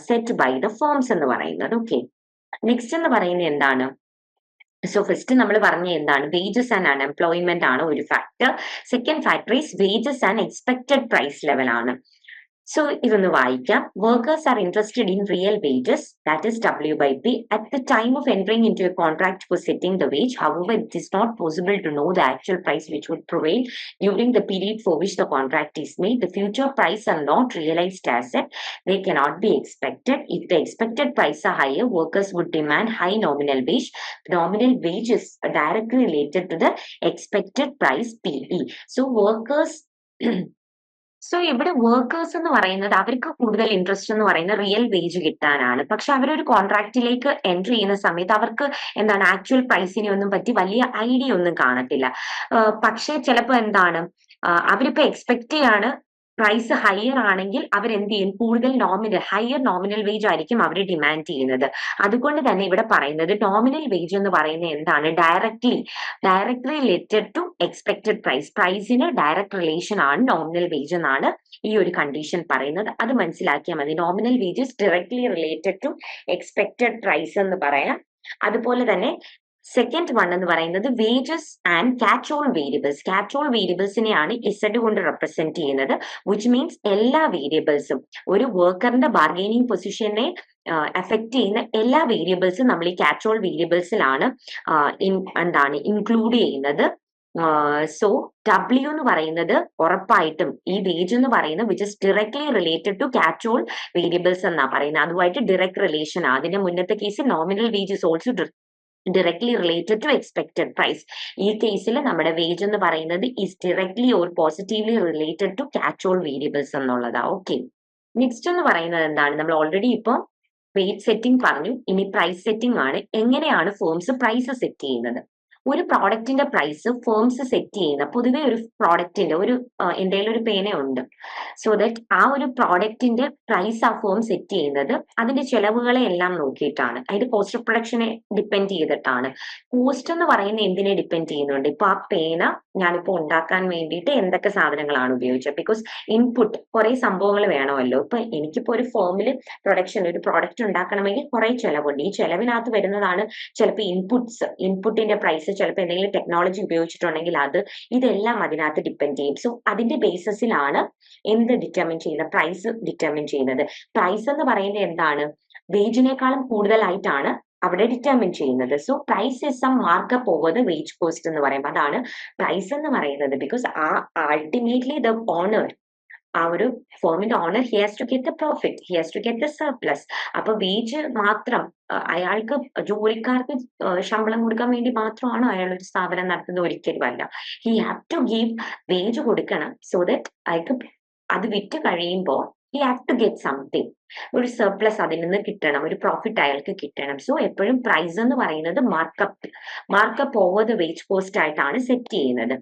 set by the firms എന്ന് പറയുന്നത്. Okay, next എന്ന് പറയുന്നത് എന്താണ്, സോ ഫസ്റ്റ് നമ്മൾ പറഞ്ഞ എന്താണ്, വേജസ് ആൻഡ് അൺഎംപ്ലോയ്മെന്റ് ആണ് ഒരു factor. Second factor is wages and expected price level ആണ്. സോ ഇതൊന്ന് വായിക്കാം. Workers are interested in real wages, that is W/P, at the time of entering into a contract for setting the wage. However, it is not possible to know the actual price which would prevail during the period for which the contract is made. The future price are not realized asset. They cannot be expected. If the expected price are higher, workers would demand high nominal wage. Nominal wage is directly related to the expected price, PE. So workers so ഇവിടെ workers എന്ന് പറയുന്നത് അവർക്ക് കൂടുതൽ interest എന്ന് പറയുന്നത് real wage കിട്ടാനാണ്. പക്ഷെ അവരൊരു കോൺട്രാക്റ്റിലേക്ക് എൻട്രി ചെയ്യുന്ന സമയത്ത് അവർക്ക് എന്താണ് ആക്ച്വൽ പ്രൈസിനെ ഒന്നും പറ്റി വലിയ ഐഡിയ ഒന്നും കാണത്തില്ല. പക്ഷെ ചിലപ്പോൾ എന്താണ് അവരിപ്പോ എക്സ്പെക്ട് ചെയ്യാണ് പ്രൈസ് ഹയർ ആണെങ്കിൽ അവരെന്ത് ചെയ്യും, കൂടുതൽ ഹയർ നോമിനൽ വേജ് ആയിരിക്കും അവർ ഡിമാൻഡ് ചെയ്യുന്നത്. അതുകൊണ്ട് തന്നെ ഇവിടെ പറയുന്നത് നോമിനൽ വേജ് എന്ന് പറയുന്നത് എന്താണ്, directly related to expected price. പ്രൈസിന് ഡയറക്റ്റ് റിലേഷൻ ആണ് നോമിനൽ വേജ് എന്നാണ് ഈ ഒരു കണ്ടീഷൻ പറയുന്നത്. അത് മനസ്സിലാക്കിയാൽ മതി. Nominal wages directly related to expected price എന്ന് പറയാം. അതുപോലെ തന്നെ സെക്കൻഡ് വൺ എന്ന് പറയുന്നത് wages and catch all variables. Catch all വേരിയബിൾസിനെയാണ് ഇസഡ് കൊണ്ട് റെപ്രസെന്റ് ചെയ്യുന്നത്. വിച്ച് മീൻസ് എല്ലാ വേരിയബിൾസും ഒരു വർക്കറിന്റെ ബാർഗൈനിങ് പൊസിഷനെ അഫക്ട് ചെയ്യുന്ന എല്ലാ വേരിയബിൾസും നമ്മൾ ഈ ക്യാച്ച് ഓൾ വേരിയബിൾസിലാണ് എന്താണ് ഇൻക്ലൂഡ് ചെയ്യുന്നത്. സോ W എന്ന് പറയുന്നത് ഉറപ്പായിട്ടും ഈ വേജ് എന്ന് പറയുന്നത് which is directly related to catch all variables എന്നാ പറയുന്നത്. അതുമായിട്ട് ഡയറക്റ്റ് റിലേഷൻ. അതിന്റെ മുന്നത്തെ കേസിൽ nominal wage is also directly related to expected price. ഈ കേസിൽ നമ്മുടെ വേജ് എന്ന് പറയുന്നത് is directly or positively related to catch all variables എന്നുള്ളതാ. ഓക്കെ, നെക്സ്റ്റ് എന്ന് പറയുന്നത് എന്താണ്, നമ്മൾ ഓൾറെഡി ഇപ്പൊ വേജ് സെറ്റിംഗ് പറഞ്ഞു. ഇനി പ്രൈസ് സെറ്റിംഗ് ആണ്. എങ്ങനെയാണ് ഫേംസ് പ്രൈസ് സെറ്റ് ചെയ്യുന്നത്? ഒരു പ്രോഡക്റ്റിന്റെ പ്രൈസ് ഫേംസ് സെറ്റ് ചെയ്യുന്ന, പൊതുവെ ഒരു പ്രോഡക്റ്റിന്റെ എന്തെങ്കിലും ഒരു പേന ഉണ്ട്, സോ ദാറ്റ് ആ ഒരു പ്രോഡക്റ്റിന്റെ പ്രൈസ് ആ ഫേം സെറ്റ് ചെയ്യുന്നത് അതിന്റെ ചെലവുകളെ എല്ലാം നോക്കിയിട്ടാണ്. അതിന്റെ കോസ്റ്റ് ഓഫ് പ്രൊഡക്ഷനെ ഡിപ്പെൻഡ് ചെയ്തിട്ടാണ്. കോസ്റ്റ് എന്ന് പറയുന്നത് എന്തിനെ ഡിപ്പെൻഡ് ചെയ്യുന്നുണ്ട്? ഇപ്പൊ ആ പേന ഞാനിപ്പോ ഉണ്ടാക്കാൻ വേണ്ടിയിട്ട് എന്തൊക്കെ സാധനങ്ങളാണ് ഉപയോഗിച്ചത്? ബിക്കോസ് ഇൻപുട്ട് കുറെ സംഭവങ്ങൾ വേണമല്ലോ. ഇപ്പൊ എനിക്കിപ്പോ ഒരു ഫേമിൽ ഒരു പ്രോഡക്റ്റ് ഉണ്ടാക്കണമെങ്കിൽ കുറെ ചെലവുണ്ട്. ഈ ചെലവിനകത്ത് വരുന്നതാണ് ചിലപ്പോൾ ഇൻപുട്ടിന്റെ പ്രൈസ്, ചിലപ്പോൾ എന്തെങ്കിലും ടെക്നോളജി ഉപയോഗിച്ചിട്ടുണ്ടെങ്കിൽ ഇതെല്ലാം അതിനകത്ത് ഡിപ്പെൻഡ് ചെയ്യും. സോ അതിന്റെ ബേസിസിലാണ് എന്ത് ഡിറ്റർമിൻ ചെയ്യുന്നത്, പ്രൈസ് ഡിറ്റർമിൻ ചെയ്യുന്നത്. പ്രൈസ് എന്ന് പറയുന്നത് എന്താണ്, വേജിനേക്കാളും കൂടുതലായിട്ടാണ് അവിടെ ഡിറ്റർമിൻ ചെയ്യുന്നത്. So price is some markup over the wage cost എന്ന് പറയുമ്പോൾ അതാണ് പ്രൈസ് എന്ന് പറയുന്നത്. ബിക്കോസ് അൾട്ടിമേറ്റ്ലി ദ ഓണർ, ആ ഒരു ഫേമിന്റെ owner, he has to get the profit, he has to get the surplus. അപ്പൊ വേജ് മാത്രം അയാൾക്ക് ജോലിക്കാർക്ക് ശമ്പളം കൊടുക്കാൻ വേണ്ടി മാത്രമാണ് അയാൾ ഒരു സ്ഥാപനം നടത്തുന്നത്, ഒരിക്കലും അല്ല. He have to give wage കൊടുക്കണം, സോ ദാറ്റ് അയാൾക്ക് അത് വിറ്റ് കഴിയുമ്പോൾ he have to get something, ഒരു സർപ്ലസ് അതിൽ നിന്ന് കിട്ടണം, ഒരു പ്രോഫിറ്റ് അയാൾക്ക് കിട്ടണം. സോ എപ്പോഴും പ്രൈസ് എന്ന് പറയുന്നത് markup over the wage cost ആയിട്ടാണ് സെറ്റ് ചെയ്യുന്നത്.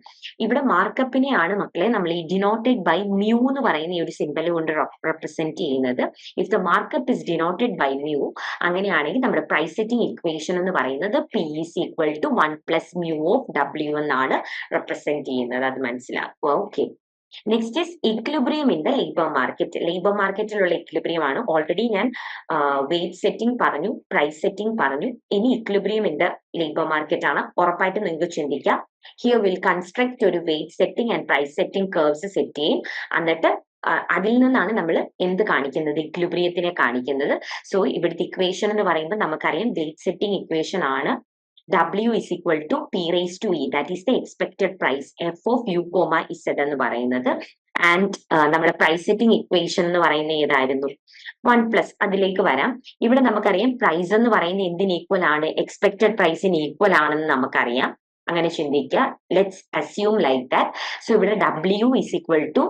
ഇവിടെ മാർക്കപ്പിനെയാണ് മക്കളെ നമ്മൾ ഈ ഡിനോട്ടഡ് ബൈ മ്യൂ എന്ന് പറയുന്ന ഈ ഒരു സിംബൽ കൊണ്ട് റെപ്രസെന്റ് ചെയ്യുന്നത്. If the markup is denoted by mu, അങ്ങനെയാണെങ്കിൽ നമ്മുടെ പ്രൈസ് സെറ്റിംഗ് ഇക്വേഷൻ എന്ന് പറയുന്നത് P is equal to 1 plus mu of W എന്നാണ് റെപ്രസെന്റ് ചെയ്യുന്നത്. അത് മനസ്സിലാക്കുക. Okay, next is equilibrium in the labour market. Labour മാർക്കറ്റിലുള്ള ഇക്വിലിബ്രിയം ആണ്. ഓൾറെഡി ഞാൻ വേജ് സെറ്റിംഗ് പറഞ്ഞു, പ്രൈസ് സെറ്റിംഗ് പറഞ്ഞു. ഇനി equilibrium in the labour market ആണ്. ഉറപ്പായിട്ട് നിങ്ങൾക്ക് ചിന്തിക്കാം. ഹിയർ വിൽ കൺസ്ട്രക്ട് ഒരു wage setting and price setting curves set ചെയ്യും. എന്നിട്ട് അതിൽ നിന്നാണ് നമ്മൾ എന്ത് കാണിക്കുന്നത്, ഇക്വിലിബ്രിയത്തിനെ കാണിക്കുന്നത്. സോ ഇവിടുത്തെ ഇക്വേഷൻ എന്ന് പറയുമ്പോൾ നമുക്കറിയാം വേജ് സെറ്റിംഗ് ഇക്വേഷൻ ആണ് W is equal to P raised to E, that is the expected price, F of U, Z എന്ന് പറയുന്നത്. ആൻഡ് നമ്മുടെ പ്രൈസ് സെറ്റിംഗ് ഇക്വേഷൻ എന്ന് പറയുന്നത് ഏതായിരുന്നു? 1+. അതിലേക്ക് വരാം. ഇവിടെ നമുക്കറിയാം പ്രൈസ് എന്ന് പറയുന്നത് എന്തിന് ഈക്വൽ ആണ്? എക്സ്പെക്ടഡ് പ്രൈസിന് ഈക്വൽ ആണെന്ന് നമുക്കറിയാം. അങ്ങനെ ചിന്തിക്കുക. Let's assume like that. So ഇവിടെ W is equal to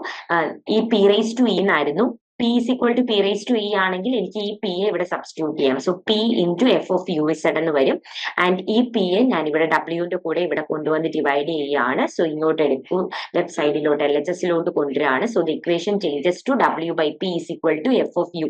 ഈ P raised to E എന്നായിരുന്നു. P is equal to P raised to E ആണെങ്കിൽ എനിക്ക് ഈ P ഇവിടെ സബ്സ്റ്റിറ്റ്യൂട്ട് ചെയ്യാം. So P into F of U Z എന്ന് വരും. ആൻഡ് ഈ P ഞാൻ ഇവിടെ W കൂടെ ഇവിടെ കൊണ്ടുവന്ന് ഡിവൈഡ് ചെയ്യുകയാണ്. സോ ഇങ്ങോട്ട് എടുക്കും, ലെഫ്റ്റ് സൈഡിലോട്ട് LHSലോട്ട് കൊണ്ടുവരികയാണ്. So the equation changes to W by P is equal to F of U,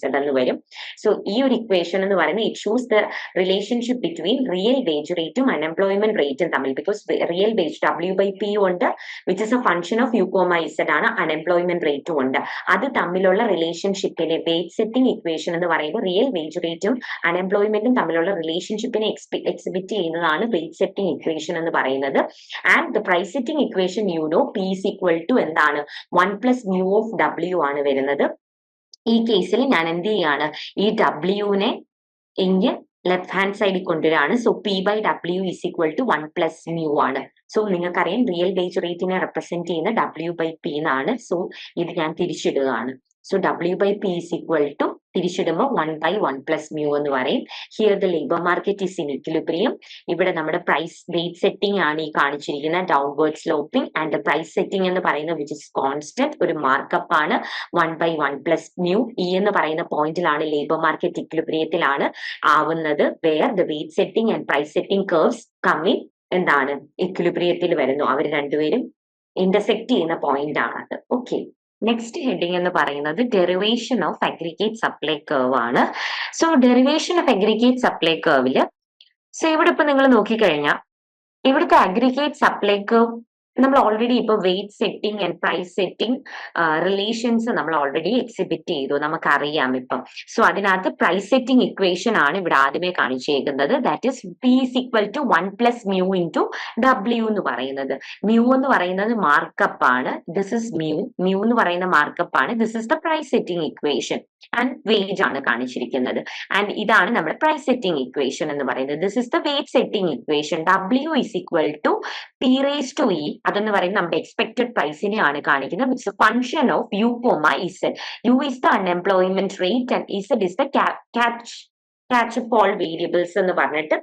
Z എന്ന് വരും. സോ ഈ ഒരു ഇക്വേഷൻ എന്ന് പറയുന്നത് it shoes the relationship between real wage റേറ്റും അൺഎംപ്ലോയ്മെന്റ് റേറ്റും തമ്മിൽ. Because real wage W by P ഉണ്ട്, which is A function of U, Z ആണ്. അൺഎംപ്ലോയ്മെന്റ് റേറ്റും ഉണ്ട്. അത് തമ്മിലുള്ള തമ്മിലുള്ള റിലേഷൻഷിപ്പിനെ വേജ് സെറ്റിംഗ് ഇക്വേഷൻ എന്ന് പറയുമ്പോൾ റിയൽ വേജ് റേറ്റും അൺഎംപ്ലോയ്മെന്റും തമ്മിലുള്ള റിലേഷൻഷിപ്പിനെ എക്സിബിറ്റ് ചെയ്യുന്നതാണ് വേജ് സെറ്റിംഗ് ഇക്വേഷൻ എന്ന് പറയുന്നത്. And the price setting equation P is equal to എന്താണ് 1 + mu ഓഫ് W ആണ് വരുന്നത്. ഈ കേസിൽ ഞാൻ എന്ത് ചെയ്യാണ്, ഈ ഡബ്ല്യുവിനെ ഇങ്ങ് ലെഫ്റ്റ് ഹാൻഡ് സൈഡിൽ കൊണ്ടുവരാണ്. So P/W is equal to 1 + mu ആണ്. സോ നിങ്ങൾക്കറിയാം റിയൽ വേജ് റേറ്റിനെ റെപ്രസെന്റ് ചെയ്യുന്ന W/P എന്നാണ്. സോ ഇത് ഞാൻ തിരിച്ചിടുകയാണ്. So W/P is equal to തിരിച്ചിടുമ്പോൾ 1/1 + mu എന്ന് പറയും. Here the labour market is in equilibrium. ഇവിടെ നമ്മുടെ പ്രൈസ് വേജ് സെറ്റിംഗ് ആണ് ഈ കാണിച്ചിരിക്കുന്ന downward sloping. And the price setting എന്ന് പറയുന്നത് വിച്ച് ഇസ് കോൺസ്റ്റന്റ്, ഒരു മാർക്കപ്പ് ആണ് 1/1 + mu. ഈ എന്ന് പറയുന്ന പോയിന്റിലാണ് ലേബർ മാർക്കറ്റ് ഇക്വിലിബ്രിയത്തിലാണ് ആവുന്നത്. Where the wage setting and price setting curves coming എന്താണ് ഇക്വിലിബ്രിയത്തിൽ വരുന്നു. അവർ രണ്ടുപേരും ഇന്റർസെക്ട് ചെയ്യുന്ന പോയിന്റ് ആണത്. ഓക്കെ, നെക്സ്റ്റ് ഹെഡിങ് എന്ന് പറയുന്നത് derivation of aggregate supply curve ആണ്. So derivation of aggregate supply കർവില് സോ ഇവിടെ ഇപ്പൊ നിങ്ങൾ നോക്കിക്കഴിഞ്ഞാൽ ഇവിടുത്തെ അഗ്രിഗേറ്റ് സപ്ലൈ കർവ് നമ്മൾ ഓൾറെഡി ഇപ്പൊ wage setting and price setting relations നമ്മൾ ഓൾറെഡി എക്സിബിറ്റ് ചെയ്തു, നമുക്കറിയാം ഇപ്പം. സോ അതിനകത്ത് പ്രൈസ് സെറ്റിംഗ് ഇക്വേഷൻ ആണ് ഇവിടെ ആദ്യമേ കാണിച്ചേക്കുന്നത്. That is P is equal to 1 + mu into W എന്ന് പറയുന്നത്. മ്യൂ എന്ന് പറയുന്നത് മാർക്കപ്പ് ആണ്. ദിസ് ഇസ് മ്യൂ എന്ന് പറയുന്ന മാർക്കപ്പ് ആണ്. This is the price setting equation and wage ആണ് കാണിച്ചിരിക്കുന്നത്. ആൻഡ് ഇതാണ് നമ്മുടെ പ്രൈസ് സെറ്റിംഗ് ഇക്വേഷൻ എന്ന് പറയുന്നത്. This is the wage setting equation. W is equal to P/E അതെന്ന് പറയുന്നത് നമ്മുടെ എക്സ്പെക്ടഡ് പ്രൈസിനെയാണ് കാണിക്കുന്നത്. It's a function of U, Z. U is the unemployment rate and Z is the catch up all variables എന്ന് പറഞ്ഞിട്ട്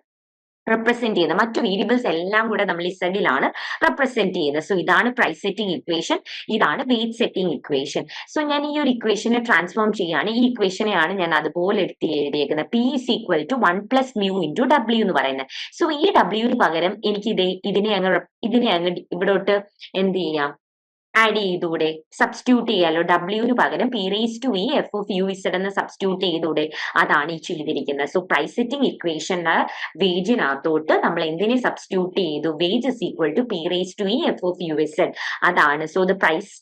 represent ചെയ്യുന്ന മറ്റു variables എല്ലാം കൂടെ നമ്മൾ ഇസഡിലാണ് റെപ്രസെന്റ് ചെയ്യുന്നത്. സോ ഇതാണ് പ്രൈസ് സെറ്റിംഗ് ഇക്വേഷൻ, ഇതാണ് വേജ് സെറ്റിംഗ് ഇക്വേഷൻ. സോ ഞാൻ ഈ ഒരു ഇക്വേഷനെ ട്രാൻസ്ഫോം ചെയ്യാണ്. ഈ ഇക്വേഷനെയാണ് ഞാൻ അതുപോലെ എടുത്ത് എഴുതിയേക്കുന്നത്. P is equal to 1 + mu into W എന്ന് പറയുന്നത്. സോ ഈ W പകരം എനിക്ക് ഇതിനെ അങ്ങ് ഇവിടോട്ട് എന്ത് ചെയ്യാം, ആഡ് ചെയ്തൂടെ, സബ്സ്റ്റിറ്റ്യൂട്ട് ചെയ്യാലോ. ഡബ്ല്യുവിന് പകരം P/E F(U(Z) എന്ന് സബ്സ്റ്റിറ്റ്യൂട്ട് ചെയ്തൂടെ, അതാണ് ഈ ചെയ്തിരിക്കുന്നത്. സോ പ്രൈസ് സെറ്റിംഗ് ഇക്വേഷന്റെ വേജിനകത്തോട്ട് നമ്മൾ എന്തിനെ സബ്സ്റ്റിറ്റ്യൂട്ട് ചെയ്തു, wage is equal to P/E F(U(Z) അതാണ്. So the price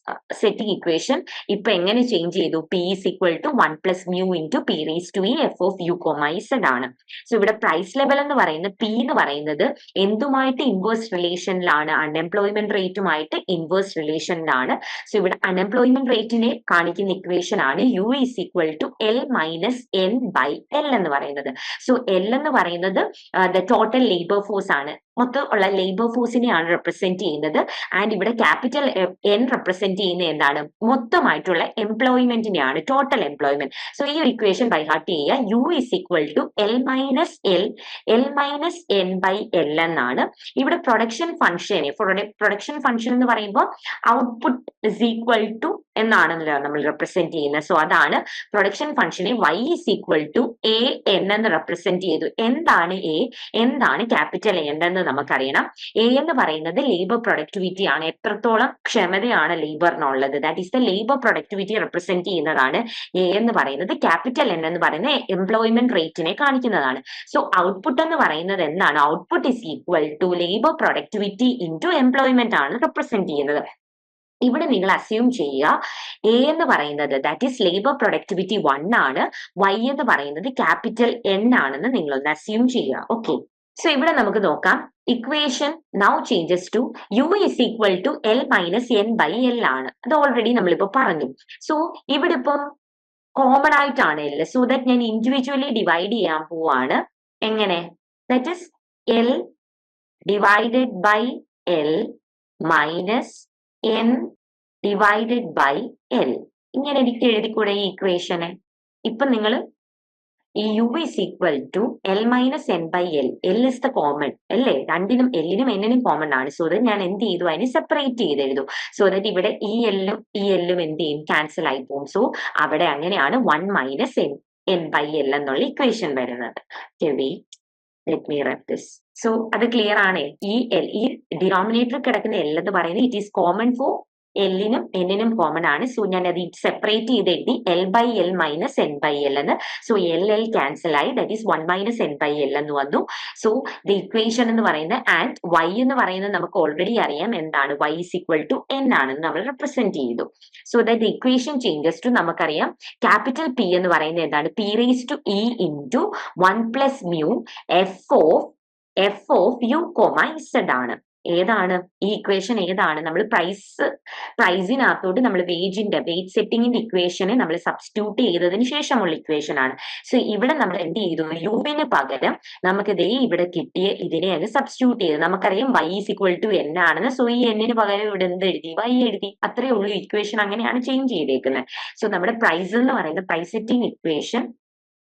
setting equation ഇപ്പൊ എങ്ങനെ ചേഞ്ച് ചെയ്തു, P is equal to 1 + mu into P/E F(U(Z) ആണ്. സോ ഇവിടെ പ്രൈസ് ലെവൽ എന്ന് പറയുന്നത് P എന്ന് പറയുന്നത് എന്തുമായിട്ട് ഇൻവേഴ്സ് റിലേഷനിലാണ്, അൺഎംപ്ലോയ്മെന്റ് റേറ്റുമായിട്ട് ഇൻവേഴ്സ് റിലേഷൻ ആണ്. സോ ഇവിടെ അൺഎംപ്ലോയ്മെന്റ് റേറ്റിനെ കാണിക്കുന്ന ഇക്വേഷൻ ആണ് U is equal to L - N/L എന്ന് പറയുന്നത്. സോ L എന്ന് പറയുന്നത് ദ ടോട്ടൽ ലേബർ ഫോഴ്സ് ആണ്, മൊത്തം ഉള്ള ലേബർ ഫോഴ്സിനെയാണ് റെപ്രസെന്റ് ചെയ്യുന്നത്. ആൻഡ് ഇവിടെ ക്യാപിറ്റൽ N റെപ്രസെന്റ് ചെയ്യുന്ന എന്താണ്, മൊത്തമായിട്ടുള്ള എംപ്ലോയ്മെന്റിനെയാണ്, ടോട്ടൽ എംപ്ലോയ്മെന്റ്. സോ ഈ ഒരു ഇക്വേഷൻ ബൈ ഹാർട്ട് ചെയ്യുക. U is equal to L - N/L എന്നാണ്. ഇവിടെ പ്രൊഡക്ഷൻ ഫംഗ്ഷൻ എന്ന് പറയുമ്പോൾ ഔട്ട്പുട്ട് ഇസ് ഈക്വൽ ടു എന്നാണല്ലോ നമ്മൾ റെപ്രസെന്റ് ചെയ്യുന്നത്. സോ അതാണ് പ്രൊഡക്ഷൻ ഫംഗ്ഷനെ Y is equal to AN എന്ന് റെപ്രസെന്റ് ചെയ്തു. എന്താണ് A, എന്താണ് ക്യാപിറ്റൽ N എന്ന് നമുക്കറിയണം. A എന്ന് പറയുന്നത് ലേബർ പ്രൊഡക്ടിവിറ്റി ആണ്, എത്രത്തോളം ക്ഷമതയാണ് ലേബറിനുള്ളത്. That is the labour productivity represent ചെയ്യുന്നതാണ് A എന്ന് പറയുന്നത്. ക്യാപിറ്റൽ N എന്ന് പറയുന്നത് എംപ്ലോയ്മെന്റ് റേറ്റിനെ കാണിക്കുന്നതാണ്. സോ ഔട്ട്പുട്ട് എന്ന് പറയുന്നത് എന്താണ്, output is equal to labour productivity into employment ആണ് റെപ്രസെന്റ് ചെയ്യുന്നത്. ഇവിടെ നിങ്ങൾ അസ്യൂം ചെയ്യുക A എന്ന് പറയുന്നത് ദാറ്റ് ഈസ് ലേബർ പ്രൊഡക്ടിവിറ്റി 1 ആണ്, Y എന്ന് പറയുന്നത് ക്യാപിറ്റൽ N ആണെന്ന് നിങ്ങളൊന്ന് അസ്യൂം ചെയ്യുക. ഓക്കെ, സോ ഇവിടെ നമുക്ക് നോക്കാം. Equation now changes to U is equal to L - N/L ആണ്. അത് ഓൾറെഡി നമ്മളിപ്പോ പറഞ്ഞു. സോ ഇവിടെ ഇപ്പം കോമൺ ആയിട്ടാണ് L. സോ ദാറ്റ് ഞാൻ ഇൻഡിവിജ്വലി ഡിവൈഡ് ചെയ്യാൻ പോവാണ്. എങ്ങനെ, that is L divided by L minus N divided by L. ഇങ്ങനെ എനിക്ക് എഴുതിക്കൂടെ ഈ ഇക്വേഷനെ. ഇപ്പൊ നിങ്ങൾ ഈ U is equal to L - N/L. L is the common അല്ലേ, രണ്ടിനും L-നും N-നും കോമൺ ആണ്. സോ ദാറ്റ് ഞാൻ എന്ത് ചെയ്തു, അതിനെ സെപ്പറേറ്റ് ചെയ്ത് എഴുതു. സോ ദാറ്റ് ഇവിടെ ഈ L-ഉം എന്ത് ചെയ്യും, ക്യാൻസൽ ആയി പോകും. സോ അവിടെ അങ്ങനെയാണ് 1 - N/L എന്നുള്ള ഇക്വേഷൻ വരുന്നത്. Let me write this. So അത് ക്ലിയർ ആണ്. ഈ ഡിനോമിനേറ്റർ കിടക്കുന്ന L എന്ന് പറയുന്നത് ഇറ്റ് ഈസ് കോമൺ ഫോർ എല്ലിനും എന്നിനും കോമൺ ആണ്. സോ ഞാൻ അത് സെപ്പറേറ്റ് ചെയ്ത് എഴുതി L/L മൈനസ് N/L എന്ന്. സോ L ക്യാൻസൽ ആയി, ദാറ്റ് ഈസ് 1 മൈനസ് N/L എന്ന് വന്നു. സോ ദ ഇക്വേഷൻ എന്ന് പറയുന്നത് ആൻഡ് y എന്ന് പറയുന്നത് നമുക്ക് ഓൾറെഡി അറിയാം എന്താണ്, y is equal to n ആണെന്ന് നമ്മൾ റെപ്രസെന്റ് ചെയ്തു. So that equation changes to നമുക്കറിയാം ക്യാപിറ്റൽ P എന്ന് പറയുന്നത് എന്താണ്, P raised to E into 1 plus mu f of u, z ആണ്. ഏതാണ് ഈ ഇക്വേഷൻ? ഏതാണ്? നമ്മൾ പ്രൈസിനകത്തോട്ട് നമ്മൾ വെയിറ്റ് സെറ്റിംഗിന്റെ ഇക്വേഷനെ നമ്മൾ സബ്സ്റ്റിറ്റ്യൂട്ട് ചെയ്തതിന് ശേഷമുള്ള ഇക്വേഷൻ ആണ്. സോ ഇവിടെ നമ്മൾ എന്ത് ചെയ്തു, യുവിന് പകരം നമുക്ക് ദേ ഇവിടെ കിട്ടിയ ഇതിനെ അങ്ങ് സബ്സ്റ്റിറ്റ്യൂട്ട് ചെയ്തു. നമുക്കറിയാം y is equal to n ആണെന്ന്. സോ ഈ എന്നിന് പകരം ഇവിടെ എന്ത് എഴുതി, y എഴുതി. അത്രേ ഉള്ളൂ. ഇക്വേഷൻ അങ്ങനെയാണ് ചേഞ്ച് ചെയ്തേക്കുന്നത്. സോ നമ്മുടെ പ്രൈസ് എന്ന് പറയുന്നത് പ്രൈസ് സെറ്റിംഗ് ഇക്വേഷൻ.